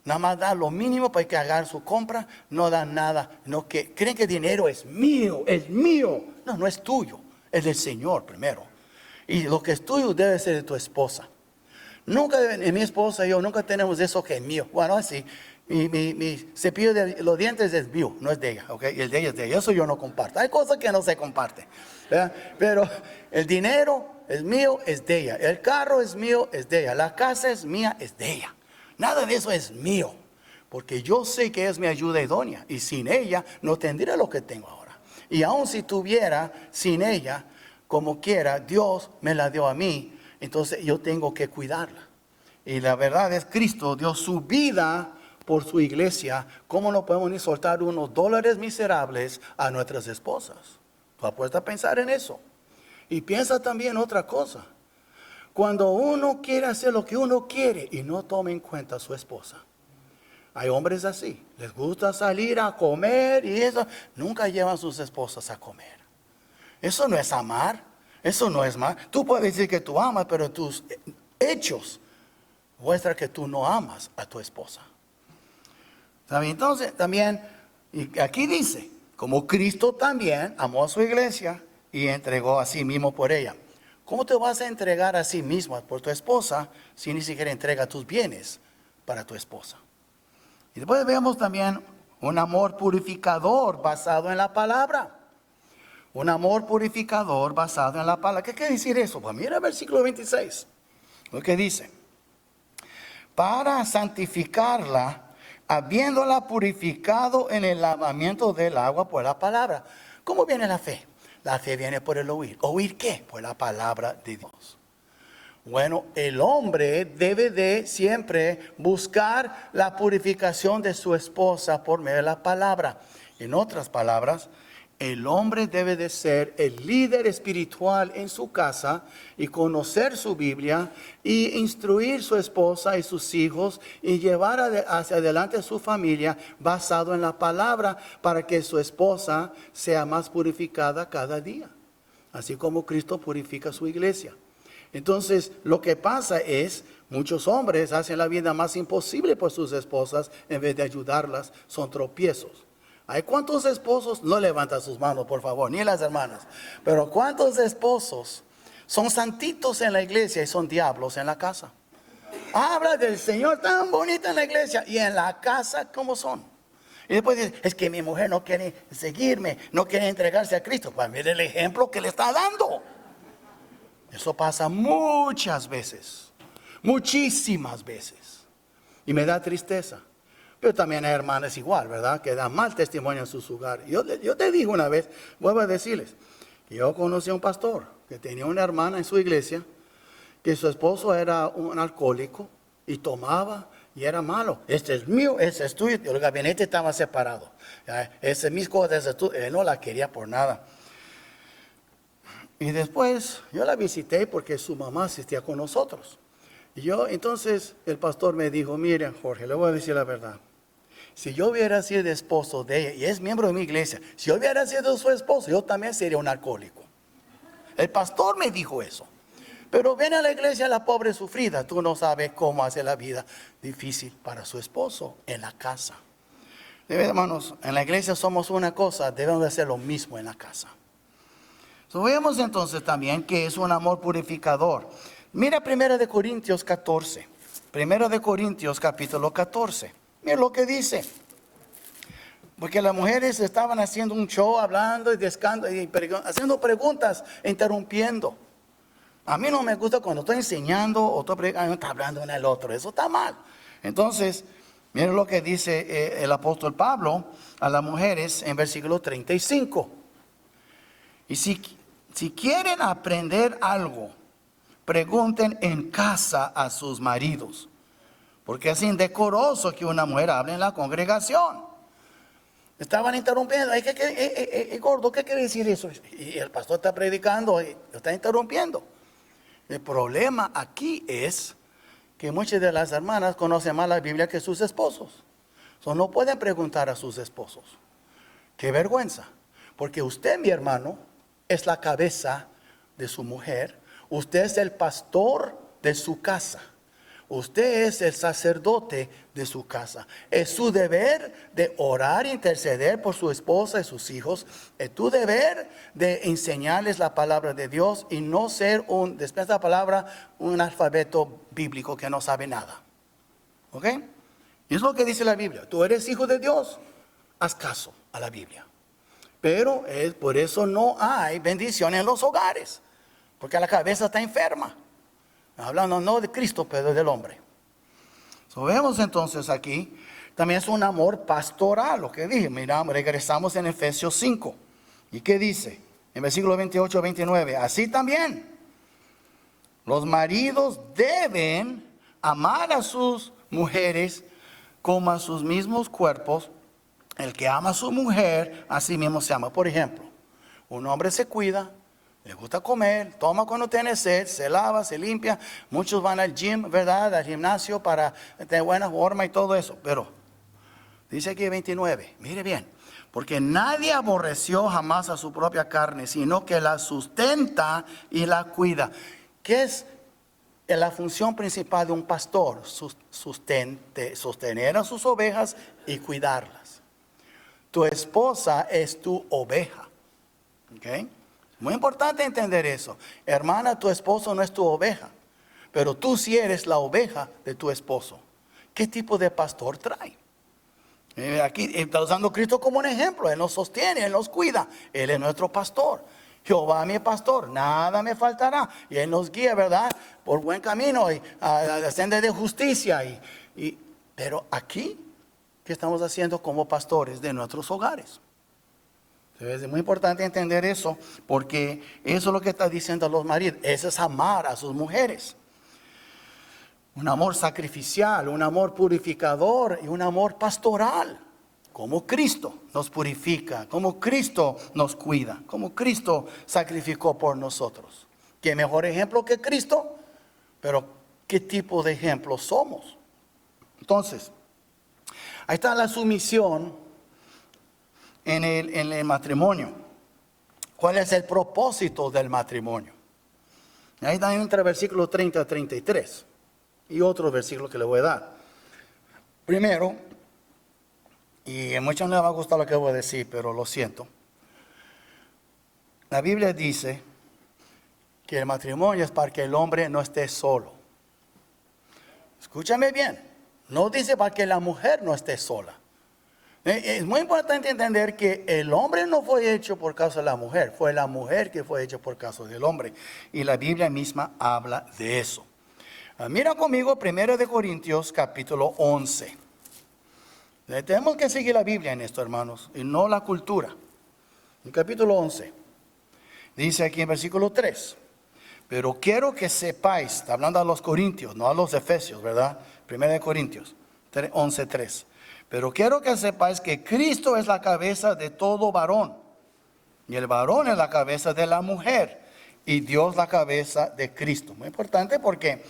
Nada más dan lo mínimo para que hagan su compra, no dan nada. No, que creen que el dinero es mío, es mío. No, no es tuyo, es del Señor primero. Y lo que es tuyo debe ser de tu esposa. Nunca, mi esposa y yo, nunca tenemos eso que es mío. Bueno, así, mi cepillo de los dientes es mío, no es de ella, ¿ok? Y el de ella es de ella, eso yo no comparto. Hay cosas que no se comparten, ¿verdad? Pero el dinero es mío, es de ella. El carro es mío, es de ella. La casa es mía, es de ella. Nada de eso es mío, porque yo sé que es mi ayuda idónea. Y sin ella no tendría lo que tengo ahora. Y aun si tuviera sin ella, como quiera, Dios me la dio a mí. Entonces yo tengo que cuidarla. Y la verdad es Cristo dio su vida por su iglesia. ¿Cómo no podemos ni soltar unos dólares miserables a nuestras esposas? ¿Tú has puesto a pensar en eso? Y piensa también otra cosa. Cuando uno quiere hacer lo que uno quiere y no toma en cuenta a su esposa. Hay hombres así. Les gusta salir a comer y eso. Nunca llevan a sus esposas a comer. Eso no es amar. Eso no es más. Tú puedes decir que tú amas, pero tus hechos muestran que tú no amas a tu esposa. ¿Sabe? Entonces, también, y aquí dice, como Cristo también amó a su iglesia y entregó a sí mismo por ella. ¿Cómo te vas a entregar a sí mismo por tu esposa si ni siquiera entrega tus bienes para tu esposa? Y después vemos también un amor purificador basado en la palabra. Un amor purificador basado en la palabra. ¿Qué quiere decir eso? Pues mira el versículo 26. Lo que dice. Para santificarla, habiéndola purificado en el lavamiento del agua por la palabra. ¿Cómo viene la fe? La fe viene por el oír. ¿Oír qué? Por la palabra de Dios. Bueno, el hombre debe de siempre buscar la purificación de su esposa por medio de la palabra. En otras palabras, el hombre debe de ser el líder espiritual en su casa y conocer su Biblia y instruir su esposa y sus hijos y llevar hacia adelante su familia basado en la palabra para que su esposa sea más purificada cada día, así como Cristo purifica su iglesia. Entonces, lo que pasa es, muchos hombres hacen la vida más imposible por sus esposas en vez de ayudarlas, son tropiezos. ¿Hay cuántos esposos? No levantan sus manos, por favor, ni las hermanas. Pero ¿cuántos esposos son santitos en la iglesia y son diablos en la casa? Habla del Señor tan bonito en la iglesia y en la casa, ¿cómo son? Y después dice, es que mi mujer no quiere seguirme, no quiere entregarse a Cristo. Pues mire el ejemplo que le está dando. Eso pasa muchas veces, muchísimas veces. Y me da tristeza. Pero también hay hermanas igual, ¿verdad? Que dan mal testimonio en sus hogares. Yo te digo una vez, vuelvo a decirles, que yo conocí a un pastor que tenía una hermana en su iglesia, que su esposo era un alcohólico y tomaba y era malo. Este es mío, ese es tuyo. El gabinete estaba separado. Ese es mis cosas, ese es tuyo. Él no la quería por nada. Y después yo la visité porque su mamá asistía con nosotros. Y entonces el pastor me dijo, miren Jorge, le voy a decir la verdad. Si yo hubiera sido esposo de ella, y es miembro de mi iglesia, si yo hubiera sido su esposo, yo también sería un alcohólico. El pastor me dijo eso. Pero ven a la iglesia la pobre sufrida, tú no sabes cómo hacer la vida difícil para su esposo en la casa. Hermanos, en la iglesia somos una cosa, debemos de hacer lo mismo en la casa. Vemos entonces también que es un amor purificador. Mira 1 Corintios 14. 1 Corintios capítulo 14. Mira lo que dice. Porque las mujeres estaban haciendo un show, hablando y haciendo preguntas, interrumpiendo. A mí no me gusta cuando estoy enseñando o estoy hablando en el otro. Eso está mal. Entonces, mira lo que dice el apóstol Pablo a las mujeres en versículo 35. Y si quieren aprender algo, pregunten en casa a sus maridos, porque es indecoroso que una mujer hable en la congregación. Estaban interrumpiendo. Gordo, ¿qué quiere decir eso? Y el pastor está predicando y lo está interrumpiendo. El problema aquí es que muchas de las hermanas conocen más la Biblia que sus esposos. No pueden preguntar a sus esposos. Qué vergüenza. Porque usted, mi hermano, es la cabeza de su mujer. Usted es el pastor de su casa. Usted es el sacerdote de su casa. Es su deber de orar e interceder por su esposa y sus hijos. Es tu deber de enseñarles la palabra de Dios y no ser después de la palabra, un analfabeto bíblico que no sabe nada. ¿Ok? Y es lo que dice la Biblia. Tú eres hijo de Dios, haz caso a la Biblia. Pero por eso no hay bendición en los hogares, porque la cabeza está enferma. Hablando no de Cristo, pero del hombre. Vemos entonces aquí, también es un amor pastoral, lo que dije. Mira, regresamos en Efesios 5. ¿Y qué dice? En versículo 28 29. Así también, los maridos deben amar a sus mujeres como a sus mismos cuerpos. El que ama a su mujer, a sí mismo se ama. Por ejemplo, un hombre se cuida, le gusta comer, toma cuando tiene sed, se lava, se limpia. Muchos van al gym, ¿verdad? Al gimnasio para tener buena forma y todo eso. Pero, dice aquí 29, mire bien. Porque nadie aborreció jamás a su propia carne, sino que la sustenta y la cuida. ¿Qué es la función principal de un pastor? Sostener a sus ovejas y cuidarlas. Tu esposa es tu oveja. ¿Ok? Muy importante entender eso. Hermana, tu esposo no es tu oveja, pero tú sí eres la oveja de tu esposo. ¿Qué tipo de pastor trae? Aquí está usando a Cristo como un ejemplo. Él nos sostiene, Él nos cuida. Él es nuestro pastor. Jehová mi pastor, nada me faltará. Y Él nos guía, ¿verdad? Por buen camino y a la senda de justicia. Pero aquí, ¿qué estamos haciendo como pastores de nuestros hogares? Es muy importante entender eso, porque eso es lo que está diciendo a los maridos. Eso es amar a sus mujeres. Un amor sacrificial, un amor purificador y un amor pastoral. Como Cristo nos purifica, como Cristo nos cuida, como Cristo sacrificó por nosotros. ¿Qué mejor ejemplo que Cristo? Pero ¿qué tipo de ejemplo somos? Entonces, ahí está la sumisión en el matrimonio. ¿Cuál es el propósito del matrimonio? Ahí está entre el versículo 30 a 33 y otro versículo que le voy a dar. Primero, y a muchos no les va a gustar lo que voy a decir, pero lo siento. La Biblia dice que el matrimonio es para que el hombre no esté solo. Escúchame bien, no dice para que la mujer no esté sola. Es muy importante entender que el hombre no fue hecho por causa de la mujer, fue la mujer que fue hecha por causa del hombre. Y la Biblia misma habla de eso. Mira conmigo 1 de Corintios capítulo 11. Tenemos que seguir la Biblia en esto, hermanos, y no la cultura. El capítulo 11. Dice aquí en versículo 3. Pero quiero que sepáis, está hablando a los corintios, no a los efesios, ¿verdad? 1 de Corintios 11:3. Pero quiero que sepáis que Cristo es la cabeza de todo varón. Y el varón es la cabeza de la mujer. Y Dios la cabeza de Cristo. Muy importante porque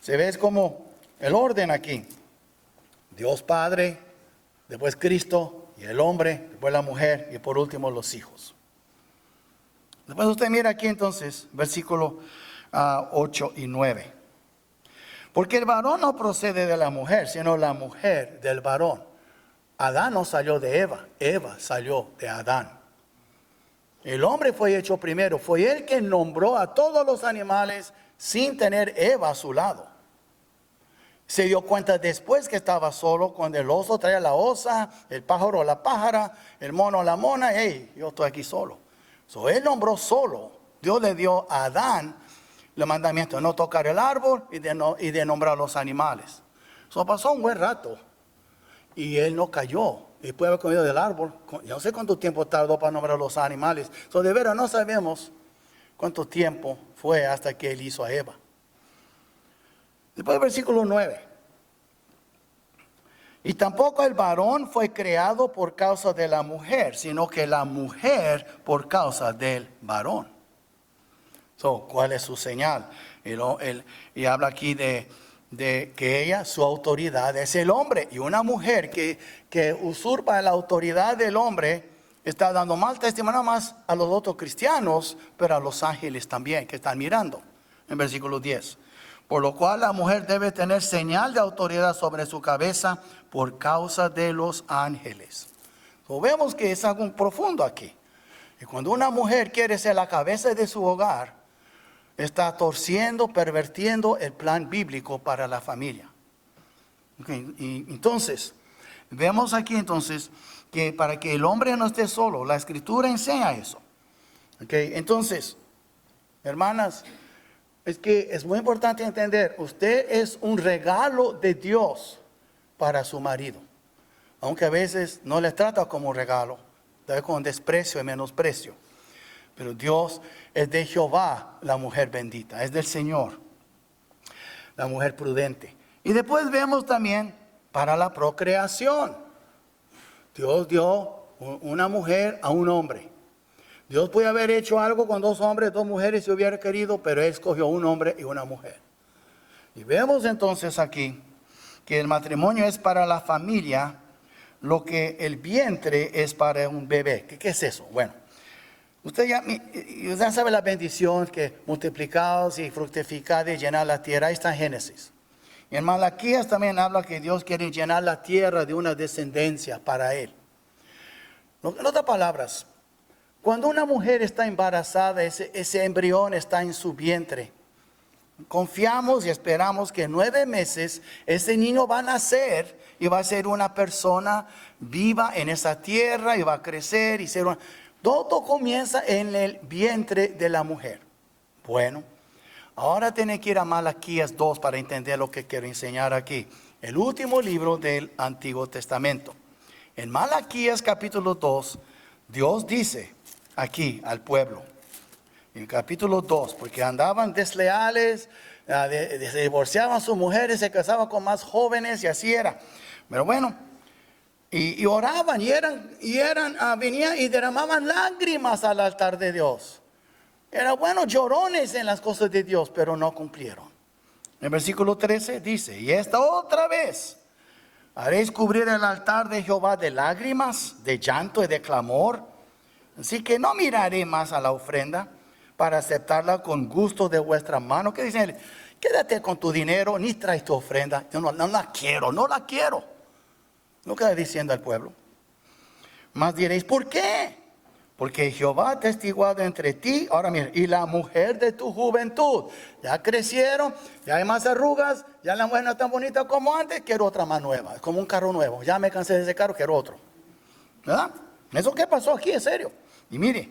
se ve como el orden aquí. Dios Padre, después Cristo y el hombre, después la mujer y por último los hijos. Después usted mira aquí entonces, versículo 8 y 9. Porque el varón no procede de la mujer, sino la mujer del varón. Adán no salió de Eva, Eva salió de Adán. El hombre fue hecho primero, fue él quien nombró a todos los animales sin tener Eva a su lado. Se dio cuenta después que estaba solo, cuando el oso traía la osa, el pájaro la pájara, el mono la mona, hey, yo estoy aquí solo. Él nombró solo. Dios le dio a Adán el mandamiento de no tocar el árbol y de nombrar los animales. Pasó un buen rato y él no cayó. Después de haber comido del árbol, yo no sé cuánto tiempo tardó para nombrar los animales. De veras no sabemos cuánto tiempo fue hasta que él hizo a Eva. Después del versículo 9. Y tampoco el varón fue creado por causa de la mujer, sino que la mujer por causa del varón. ¿Cuál es su señal? Y habla aquí de que ella, su autoridad es el hombre. Y una mujer que usurpa la autoridad del hombre está dando mal testimonio más a los otros cristianos, pero a los ángeles también que están mirando. En versículo 10. Por lo cual la mujer debe tener señal de autoridad sobre su cabeza por causa de los ángeles. Vemos que es algo profundo aquí. Y cuando una mujer quiere ser la cabeza de su hogar, está torciendo, pervirtiendo el plan bíblico para la familia. Okay. Y entonces, vemos aquí entonces que para que el hombre no esté solo, la Escritura enseña eso. Okay. Entonces, hermanas, es que es muy importante entender, usted es un regalo de Dios para su marido. Aunque a veces no le trata como un regalo, tal con desprecio y menosprecio. Pero Dios es de Jehová la mujer bendita, es del Señor, la mujer prudente. Y después vemos también para la procreación. Dios dio una mujer a un hombre. Dios puede haber hecho algo con dos hombres, dos mujeres si hubiera querido, pero Él escogió un hombre y una mujer. Y vemos entonces aquí que el matrimonio es para la familia, lo que el vientre es para un bebé. ¿Qué es eso? Bueno, usted ya sabe la bendición que multiplicados y fructificad y llenar la tierra. Ahí está en Génesis. Y en Malaquías también habla que Dios quiere llenar la tierra de una descendencia para Él. En otras palabras, cuando una mujer está embarazada, ese embrión está en su vientre. Confiamos y esperamos que en 9 meses ese niño va a nacer y va a ser una persona viva en esa tierra y va a crecer y ser una... Todo comienza en el vientre de la mujer. Bueno, ahora tiene que ir a Malaquías 2 para entender lo que quiero enseñar aquí. El último libro del Antiguo Testamento. En Malaquías capítulo 2, Dios dice aquí al pueblo, en el capítulo 2, porque andaban desleales, se divorciaban sus mujeres, se casaban con más jóvenes y así era. Pero bueno, y oraban venían y derramaban lágrimas al altar de Dios. Eran buenos llorones en las cosas de Dios, pero no cumplieron. En el versículo 13 dice, y esta otra vez haréis cubrir el altar de Jehová de lágrimas, de llanto y de clamor. Así que no miraré más a la ofrenda para aceptarla con gusto de vuestra mano. ¿Qué dicen? Quédate con tu dinero, ni traes tu ofrenda. Yo no la quiero. Lo que está diciendo el pueblo. Mas diréis, ¿por qué? Porque Jehová ha testiguado entre ti, ahora mira, y la mujer de tu juventud. Ya crecieron, ya hay más arrugas, ya la mujer no es tan bonita como antes, quiero otra más nueva. Es como un carro nuevo. Ya me cansé de ese carro, quiero otro. ¿Verdad? Eso que pasó aquí es serio. Y mire,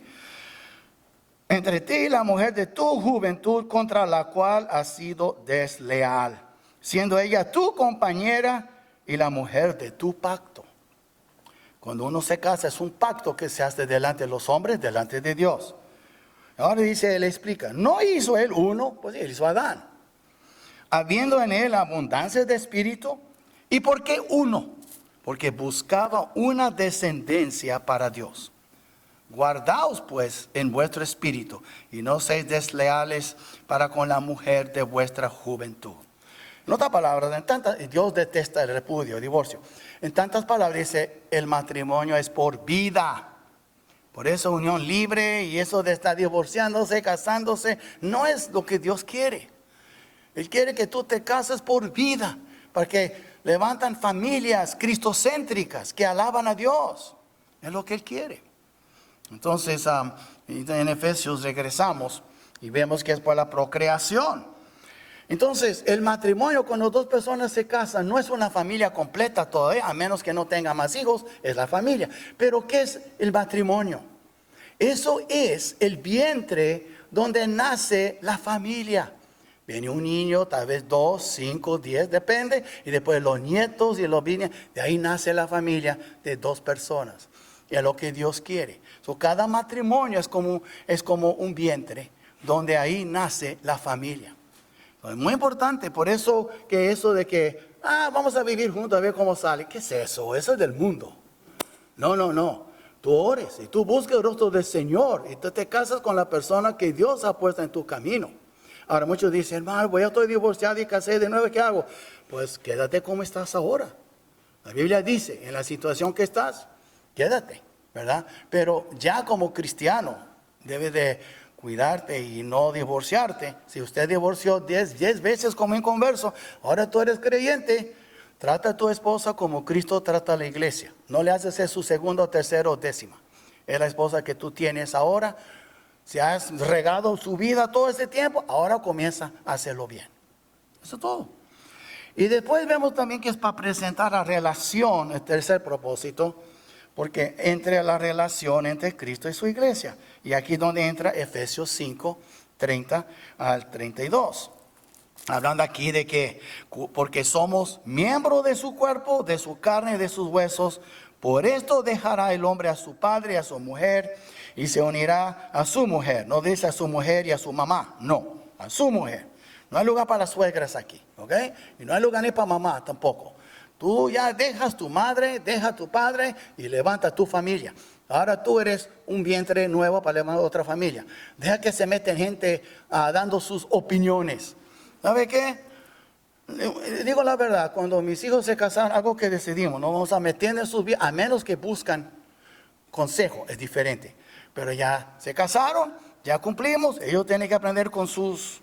entre ti y la mujer de tu juventud contra la cual has sido desleal, siendo ella tu compañera y la mujer de tu pacto. Cuando uno se casa es un pacto que se hace delante de los hombres, delante de Dios. Ahora dice, él explica, no hizo él uno, pues él hizo a Adán, habiendo en él abundancia de espíritu. ¿Y por qué uno? Porque buscaba una descendencia para Dios. Guardaos pues en vuestro espíritu y no seáis desleales para con la mujer de vuestra juventud. En otras palabras, Dios detesta el repudio, el divorcio. En tantas palabras dice, el matrimonio es por vida. Por eso unión libre y eso de estar divorciándose, casándose, no es lo que Dios quiere. Él quiere que tú te cases por vida, para que levantan familias cristocéntricas que alaban a Dios. Es lo que Él quiere. Entonces, en Efesios regresamos y vemos que es por la procreación. Entonces, el matrimonio cuando dos personas se casan no es una familia completa todavía, a menos que no tenga más hijos, es la familia. Pero ¿qué es el matrimonio? Eso es el vientre donde nace la familia. Viene un niño, tal vez 2, 5, 10, depende, y después los nietos y los bisnietos, de ahí nace la familia de dos personas. Y es lo que Dios quiere. Cada matrimonio es como un vientre donde ahí nace la familia. Es muy importante, por eso que eso de que, vamos a vivir juntos a ver cómo sale. ¿Qué es eso? Eso es del mundo. No. Tú ores y tú buscas el rostro del Señor y tú te casas con la persona que Dios ha puesto en tu camino. Ahora muchos dicen, hermano, ya estoy divorciado y casé de nuevo, ¿qué hago? Pues quédate como estás ahora. La Biblia dice, en la situación que estás, quédate, ¿verdad? Pero ya como cristiano, debe de cuidarte y no divorciarte. Si usted divorció 10 veces como inconverso, ahora tú eres creyente, trata a tu esposa como Cristo trata a la iglesia. No le haces ser su segunda, tercera o décima. Es la esposa que tú tienes ahora. Si has regado su vida todo ese tiempo, ahora comienza a hacerlo bien. Eso es todo. Y después vemos también que es para presentar la relación, el tercer propósito, porque entre la relación entre Cristo y su iglesia. Y aquí donde entra Efesios 5, 30 al 32. Hablando aquí de que porque somos miembros de su cuerpo, de su carne y de sus huesos, por esto dejará el hombre a su padre y a su mujer y se unirá a su mujer. No dice a su mujer y a su mamá, no, a su mujer. No hay lugar para las suegras aquí, ¿ok? Y no hay lugar ni para mamá tampoco. Tú ya dejas tu madre, deja tu padre y levanta tu familia. Ahora tú eres un vientre nuevo para levantar otra familia. Deja que se meten gente dando sus opiniones. ¿Sabe qué? Digo la verdad, cuando mis hijos se casaron, algo que decidimos, no vamos a meter en sus vidas, a menos que buscan consejo, es diferente. Pero ya se casaron, ya cumplimos, ellos tienen que aprender con sus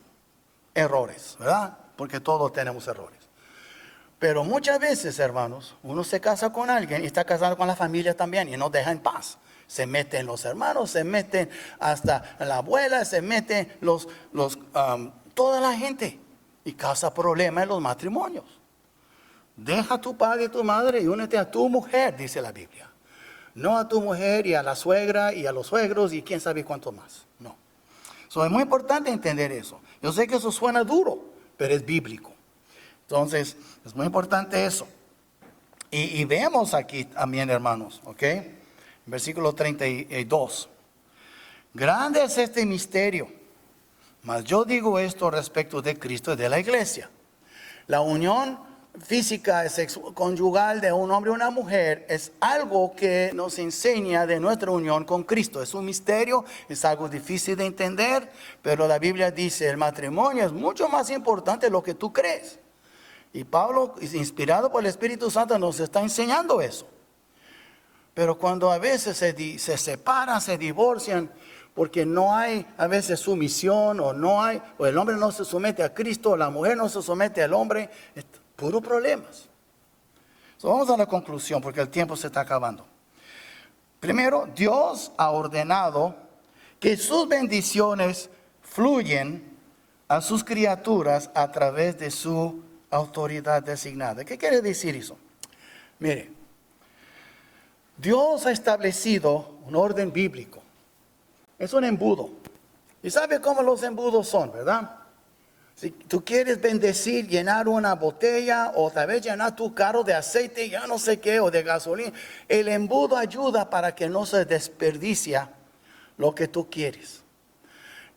errores, ¿verdad? Porque todos tenemos errores. Pero muchas veces, hermanos, uno se casa con alguien y está casado con la familia también y no deja en paz. Se meten los hermanos, se meten hasta la abuela, se meten toda la gente y causa problemas en los matrimonios. Deja a tu padre y tu madre y únete a tu mujer, dice la Biblia. No a tu mujer y a la suegra y a los suegros y quién sabe cuánto más. No. Es muy importante entender eso. Yo sé que eso suena duro, pero es bíblico. Entonces, es muy importante eso. Y vemos aquí también, hermanos, ¿ok? Versículo 32. Grande es este misterio, mas yo digo esto respecto de Cristo y de la iglesia. La unión física conyugal de un hombre y una mujer es algo que nos enseña de nuestra unión con Cristo. Es un misterio, es algo difícil de entender, pero la Biblia dice el matrimonio es mucho más importante de lo que tú crees. Y Pablo, inspirado por el Espíritu Santo, nos está enseñando eso. Pero cuando a veces se separan, se divorcian, porque no hay a veces sumisión, o el hombre no se somete a Cristo, o la mujer no se somete al hombre, es puro problemas. Vamos a la conclusión, porque el tiempo se está acabando. Primero, Dios ha ordenado que sus bendiciones fluyen a sus criaturas a través de su autoridad designada. ¿Qué quiere decir eso? Mire, Dios ha establecido un orden bíblico. Es un embudo. Y sabe cómo los embudos son, ¿verdad? Si tú quieres bendecir, llenar una botella o tal vez llenar tu carro de aceite, ya no sé qué, o de gasolina, el embudo ayuda para que no se desperdicia lo que tú quieres.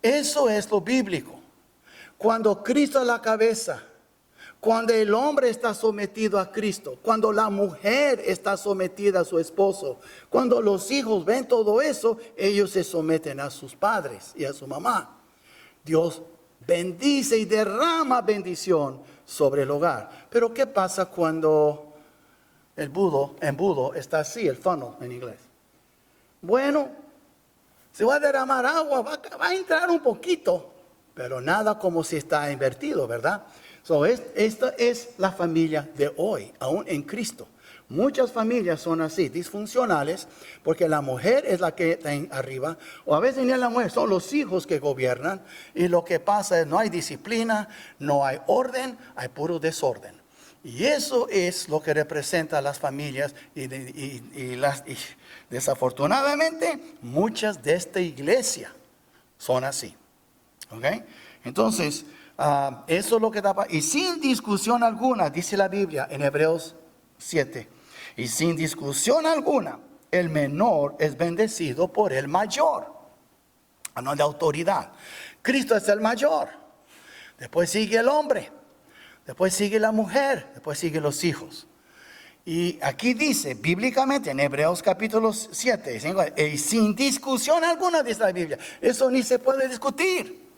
Eso es lo bíblico. Cuando Cristo es la cabeza, cuando el hombre está sometido a Cristo, cuando la mujer está sometida a su esposo, cuando los hijos ven todo eso, ellos se someten a sus padres y a su mamá. Dios bendice y derrama bendición sobre el hogar. Pero ¿qué pasa cuando el embudo está así, el funnel en inglés? Bueno, se va a derramar agua, va a entrar un poquito, pero nada como si está invertido, ¿verdad? Esta es la familia de hoy, aún en Cristo. Muchas familias son así, disfuncionales, porque la mujer es la que está arriba, o a veces ni la mujer, son los hijos que gobiernan, y lo que pasa es no hay disciplina, no hay orden, hay puro desorden. Y eso es lo que representa a las familias, y desafortunadamente muchas de esta iglesia son así. ¿Ok? Entonces, eso es lo que da. Y sin discusión alguna, dice la Biblia en Hebreos 7, y sin discusión alguna, el menor es bendecido por el mayor. No de autoridad. Cristo es el mayor. Después sigue el hombre. Después sigue la mujer. Después siguen los hijos. Y aquí dice, bíblicamente, en Hebreos capítulo 7, y sin discusión alguna, dice la Biblia. Eso ni se puede discutir.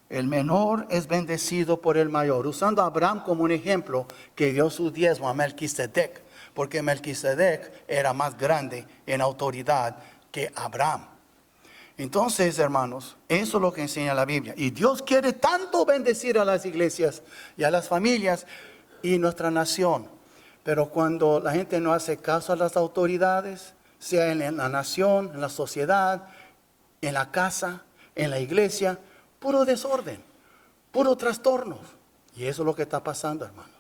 El menor es bendecido por el mayor. Usando a Abraham como un ejemplo, que dio su diezmo a Melquisedec, porque Melquisedec era más grande en autoridad que Abraham. Entonces, hermanos, eso es lo que enseña la Biblia. Y Dios quiere tanto bendecir a las iglesias y a las familias y nuestra nación. Pero cuando la gente no hace caso a las autoridades, sea en la nación, en la sociedad, en la casa, en la iglesia, puro desorden, puro trastorno. Y eso es lo que está pasando, hermanos.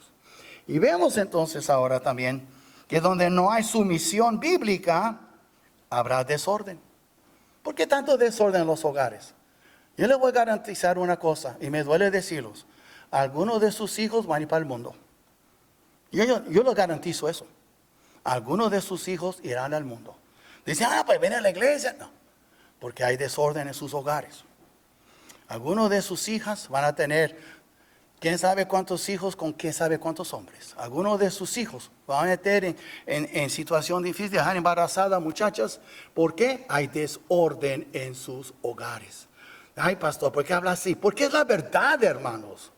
Y vemos entonces ahora también que donde no hay sumisión bíblica, habrá desorden. ¿Por qué tanto desorden en los hogares? Yo les voy a garantizar una cosa, y me duele decirlos. Algunos de sus hijos van a ir para el mundo. Yo les garantizo eso. Algunos de sus hijos irán al mundo. Dicen, pues ven a la iglesia. No, porque hay desorden en sus hogares. Algunos de sus hijas van a tener, quién sabe cuántos hijos con quién sabe cuántos hombres. Algunos de sus hijos van a meter en situación difícil, dejar embarazadas muchachas. ¿Por qué? Hay desorden en sus hogares. Ay, pastor, ¿por qué habla así? Porque es la verdad, hermanos.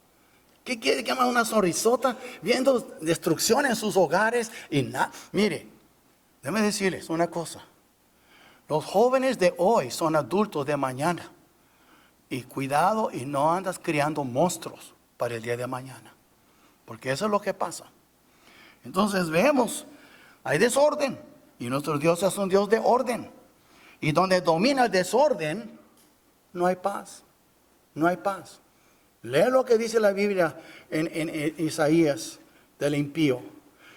¿Qué quiere que haga una sonrisota viendo destrucción en sus hogares? Y nada, mire, déjame decirles una cosa. Los jóvenes de hoy son adultos de mañana. Y cuidado y no andas criando monstruos para el día de mañana. Porque eso es lo que pasa. Entonces vemos, hay desorden. Y nuestro Dios es un Dios de orden. Y donde domina el desorden, no hay paz. No hay paz. Lee lo que dice la Biblia en Isaías del impío.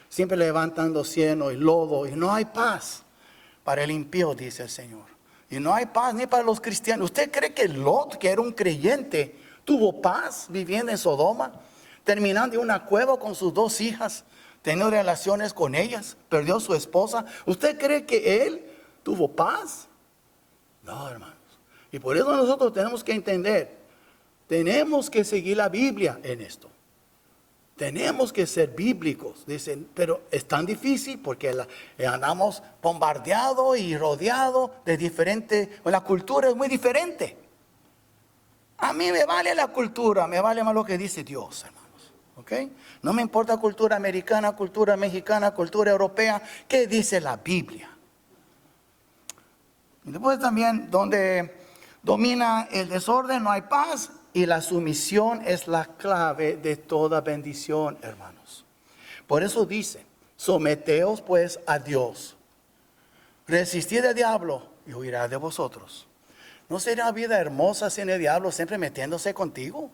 Siempre levantando cieno y lodo y no hay paz para el impío, dice el Señor. Y no hay paz ni para los cristianos. ¿Usted cree que Lot, que era un creyente, tuvo paz viviendo en Sodoma? Terminando en una cueva con sus 2 hijas, teniendo relaciones con ellas, perdió su esposa. ¿Usted cree que él tuvo paz? No, hermanos. Y por eso nosotros tenemos que entender. Tenemos que seguir la Biblia en esto. Tenemos que ser bíblicos. Dicen, pero es tan difícil porque andamos bombardeados y rodeados de diferentes. La cultura es muy diferente. A mí me vale la cultura, me vale más lo que dice Dios, hermanos. ¿Ok? No me importa cultura americana, cultura mexicana, cultura europea. ¿Qué dice la Biblia? Y después también, donde domina el desorden, no hay paz. Y la sumisión es la clave de toda bendición, hermanos. Por eso dice, someteos pues a Dios. Resistid al diablo y huirá de vosotros. ¿No será vida hermosa sin el diablo siempre metiéndose contigo?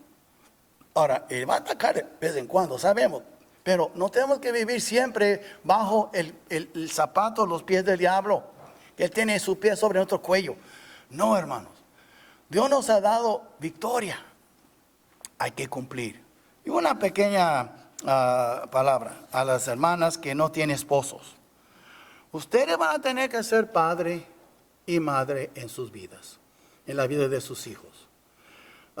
Ahora, él va a atacar de vez en cuando, sabemos. Pero no tenemos que vivir siempre bajo el zapato, los pies del diablo. Él tiene su pie sobre nuestro cuello. No, hermanos. Dios nos ha dado victoria. Hay que cumplir. Y una pequeña palabra a las hermanas que no tienen esposos. Ustedes van a tener que ser padre y madre en sus vidas, en la vida de sus hijos.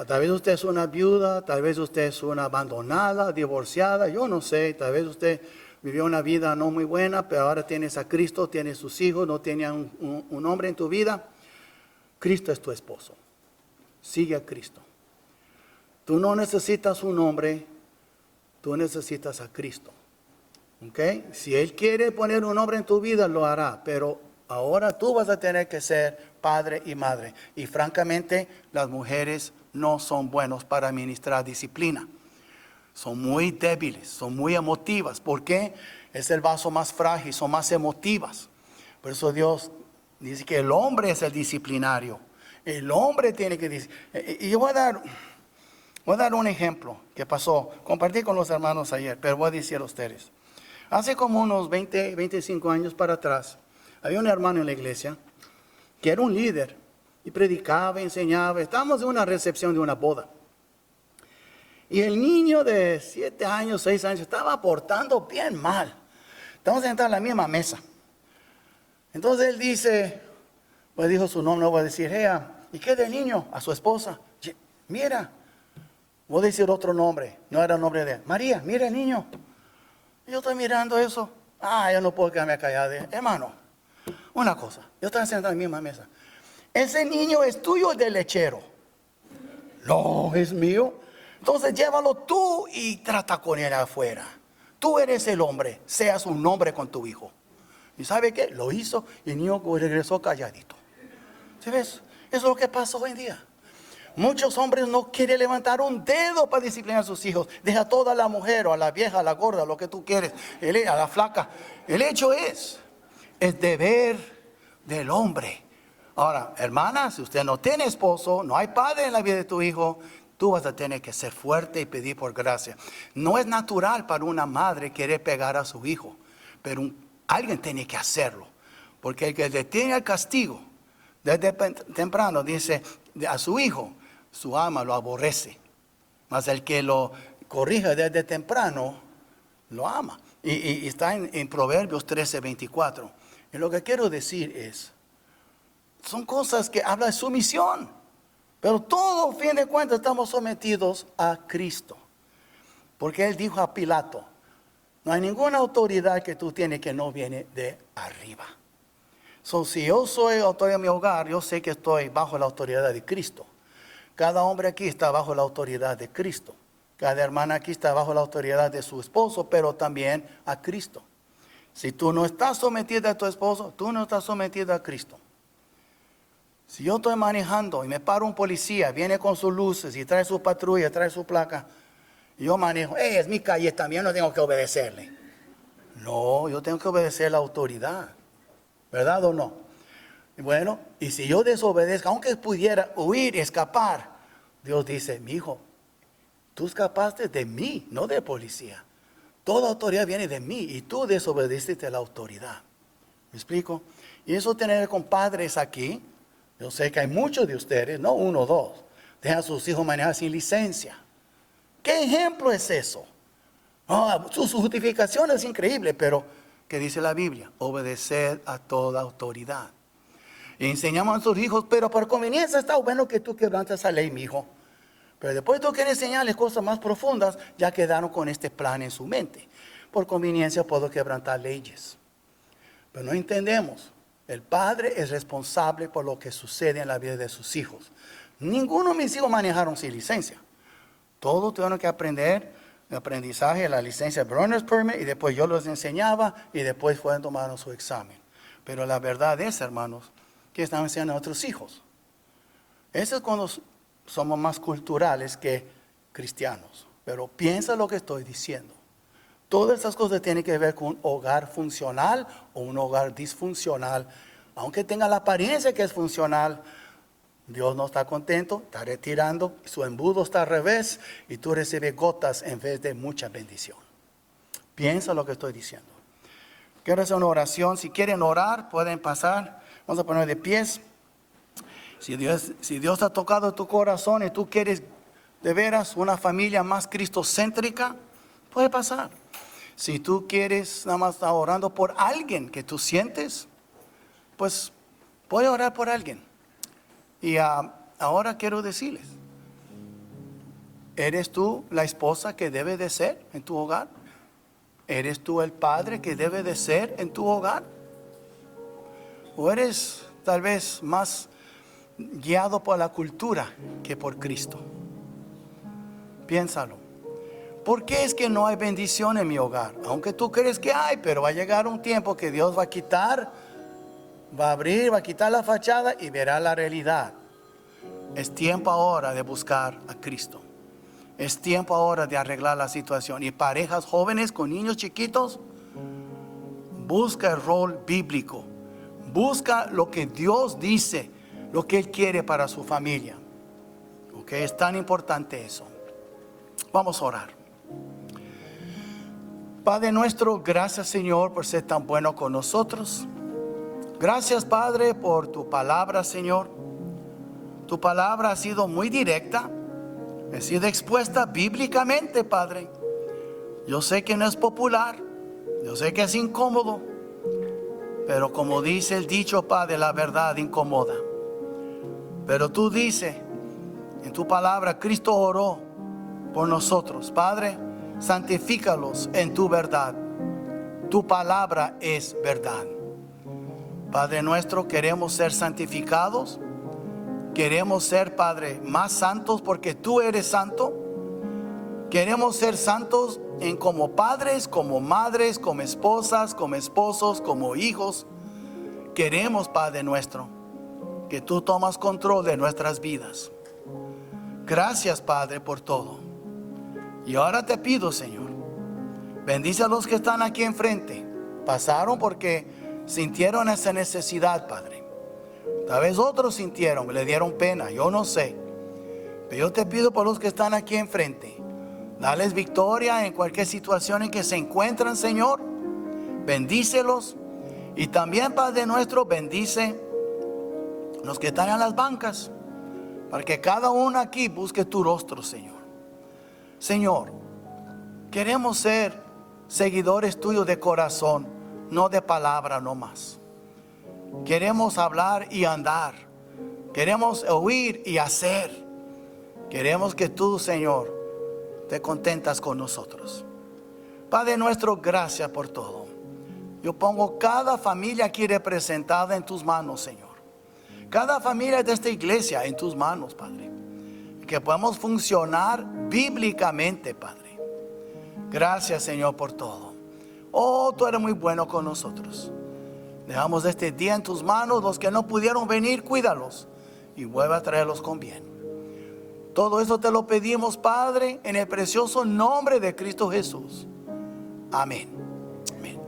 Tal vez usted es una viuda, tal vez usted es una abandonada, divorciada, yo no sé, tal vez usted vivió una vida no muy buena, pero ahora tienes a Cristo, tienes sus hijos, no tienes un hombre en tu vida. Cristo es tu esposo. Sigue a Cristo. Tú no necesitas un hombre, tú necesitas a Cristo. ¿Ok? Si Él quiere poner un hombre en tu vida, lo hará. Pero ahora tú vas a tener que ser padre y madre. Y francamente, las mujeres no son buenos para administrar disciplina. Son muy débiles, son muy emotivas. ¿Por qué? Es el vaso más frágil, son más emotivas. Por eso Dios dice que el hombre es el disciplinario. El hombre tiene que... Y yo voy a dar un ejemplo que pasó. Compartí con los hermanos ayer, pero voy a decir a ustedes. Hace como unos 20, 25 años para atrás, había un hermano en la iglesia que era un líder y predicaba, enseñaba. Estábamos en una recepción de una boda. Y el niño de 7 años, 6 años, estaba portando bien mal. Estamos sentados en la misma mesa. Entonces él dice, pues dijo su nombre, no voy a decir, ¿y qué del niño? A su esposa. Mira. Voy a decir otro nombre, no era el nombre de él. María, mira el niño. Yo estoy mirando eso. Yo no puedo quedarme callado. Hermano, una cosa. Yo estaba sentado en la misma mesa. ¿Ese niño es tuyo o del lechero? No, es mío. Entonces llévalo tú y trata con él afuera. Tú eres el hombre, seas un hombre con tu hijo. ¿Y sabe qué? Lo hizo y el niño regresó calladito. ¿Sí ves? Eso es lo que pasa hoy en día. Muchos hombres no quieren levantar un dedo para disciplinar a sus hijos. Deja toda la mujer o a la vieja, a la gorda, lo que tú quieres, a la flaca. El hecho es deber del hombre. Ahora, hermana, si usted no tiene esposo, no hay padre en la vida de tu hijo, tú vas a tener que ser fuerte y pedir por gracia. No es natural para una madre querer pegar a su hijo, pero alguien tiene que hacerlo. Porque el que detiene el castigo desde temprano dice a su hijo, su ama lo aborrece. Mas el que lo corrige desde temprano lo ama. Y está en Proverbios 13:24. Y lo que quiero decir es, son cosas que hablan de sumisión. Pero todo, fin de cuentas, estamos sometidos a Cristo. Porque Él dijo a Pilato, no hay ninguna autoridad que tú tienes que no viene de arriba. Si yo soy autoridad de mi hogar, yo sé que estoy bajo la autoridad de Cristo. Cada hombre aquí está bajo la autoridad de Cristo. Cada hermana aquí está bajo la autoridad de su esposo, pero también a Cristo. Si tú no estás sometida a tu esposo, tú no estás sometida a Cristo. Si yo estoy manejando y me para un policía, viene con sus luces y trae su patrulla, trae su placa, y yo manejo, es mi calle también, no tengo que obedecerle. No, yo tengo que obedecer la autoridad, ¿verdad o no? Bueno, y si yo desobedezco, aunque pudiera huir y escapar, Dios dice, mi hijo, tú escapaste de mí, no de policía. Toda autoridad viene de mí y tú desobedeciste a la autoridad. ¿Me explico? Y eso tener con padres aquí. Yo sé que hay muchos de ustedes, no uno o dos, dejan a sus hijos manejar sin licencia. ¿Qué ejemplo es eso? Su justificación es increíble, pero ¿qué dice la Biblia? Obedecer a toda autoridad. Y enseñamos a nuestros hijos, pero por conveniencia está bueno que tú quebrantes esa ley, mi hijo. Pero después tú quieres enseñarles cosas más profundas, ya quedaron con este plan en su mente. Por conveniencia puedo quebrantar leyes. Pero no entendemos. El padre es responsable por lo que sucede en la vida de sus hijos. Ninguno de mis hijos manejaron sin licencia. Todos tuvieron que aprender el aprendizaje, la licencia Learner's Permit, y después yo los enseñaba y después fueron tomando su examen. Pero la verdad es, hermanos, que están enseñando a otros hijos. Eso es cuando somos más culturales que cristianos. Pero piensa lo que estoy diciendo. Todas esas cosas tienen que ver con un hogar funcional o un hogar disfuncional. Aunque tenga la apariencia que es funcional, Dios no está contento, está retirando, su embudo está al revés y tú recibes gotas en vez de mucha bendición. Piensa lo que estoy diciendo. Quiero hacer una oración. Si quieren orar, pueden pasar. Vamos a poner de pies. Si Dios ha tocado tu corazón y tú quieres de veras una familia más cristocéntrica, puede pasar. Si tú quieres nada más estar orando por alguien que tú sientes, pues puede orar por alguien. Y ahora quiero decirles, ¿eres tú la esposa que debe de ser en tu hogar? ¿Eres tú el padre que debe de ser en tu hogar? ¿O eres tal vez más guiado por la cultura que por Cristo? Piénsalo. ¿Por qué es que no hay bendición en mi hogar? Aunque tú crees que hay, pero va a llegar un tiempo que Dios va a quitar, va a abrir, va a quitar la fachada y verá la realidad. Es tiempo ahora de buscar a Cristo. Es tiempo ahora de arreglar la situación. Y parejas jóvenes con niños chiquitos, busca el rol bíblico. Busca lo que Dios dice, lo que Él quiere para su familia. ¿Ok? Es tan importante eso. Vamos a orar. Padre nuestro, gracias Señor por ser tan bueno con nosotros. Gracias Padre por tu palabra, Señor. Tu palabra ha sido muy directa, ha sido expuesta bíblicamente, Padre. Yo sé que no es popular, yo sé que es incómodo, pero como dice el dicho, Padre, la verdad incomoda. Pero tú dices en tu palabra, Cristo oró por nosotros. Padre, santifícalos en tu verdad. Tu palabra es verdad. Padre nuestro, queremos ser santificados. Queremos ser, Padre, más santos porque tú eres santo. Queremos ser santos como padres, como madres, como esposas, como esposos, como hijos. Queremos, Padre nuestro, que tú tomas control de nuestras vidas. Gracias, Padre, por todo. Y ahora te pido, Señor, bendice a los que están aquí enfrente. Pasaron porque sintieron esa necesidad, Padre. Tal vez otros sintieron, le dieron pena, yo no sé. Pero yo te pido por los que están aquí enfrente. Dales victoria en cualquier situación en que se encuentran, Señor. Bendícelos. Y también, Padre nuestro, bendice los que están en las bancas, para que cada uno aquí busque tu rostro, Señor. Señor, queremos ser seguidores tuyos de corazón, no de palabra nomás. Queremos hablar y andar. Queremos oír y hacer. Queremos que tú, Señor, te contentas con nosotros. Padre nuestro, gracias por todo. Yo pongo cada familia aquí representada en tus manos, Señor. Cada familia de esta iglesia en tus manos, Padre. Que podamos funcionar bíblicamente, Padre. Gracias, Señor, por todo. Oh, tú eres muy bueno con nosotros. Dejamos este día en tus manos. Los que no pudieron venir, cuídalos y vuelve a traerlos con bien. Todo esto te lo pedimos, Padre, en el precioso nombre de Cristo Jesús. Amén. Amén.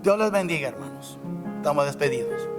Dios les bendiga, hermanos. Estamos despedidos.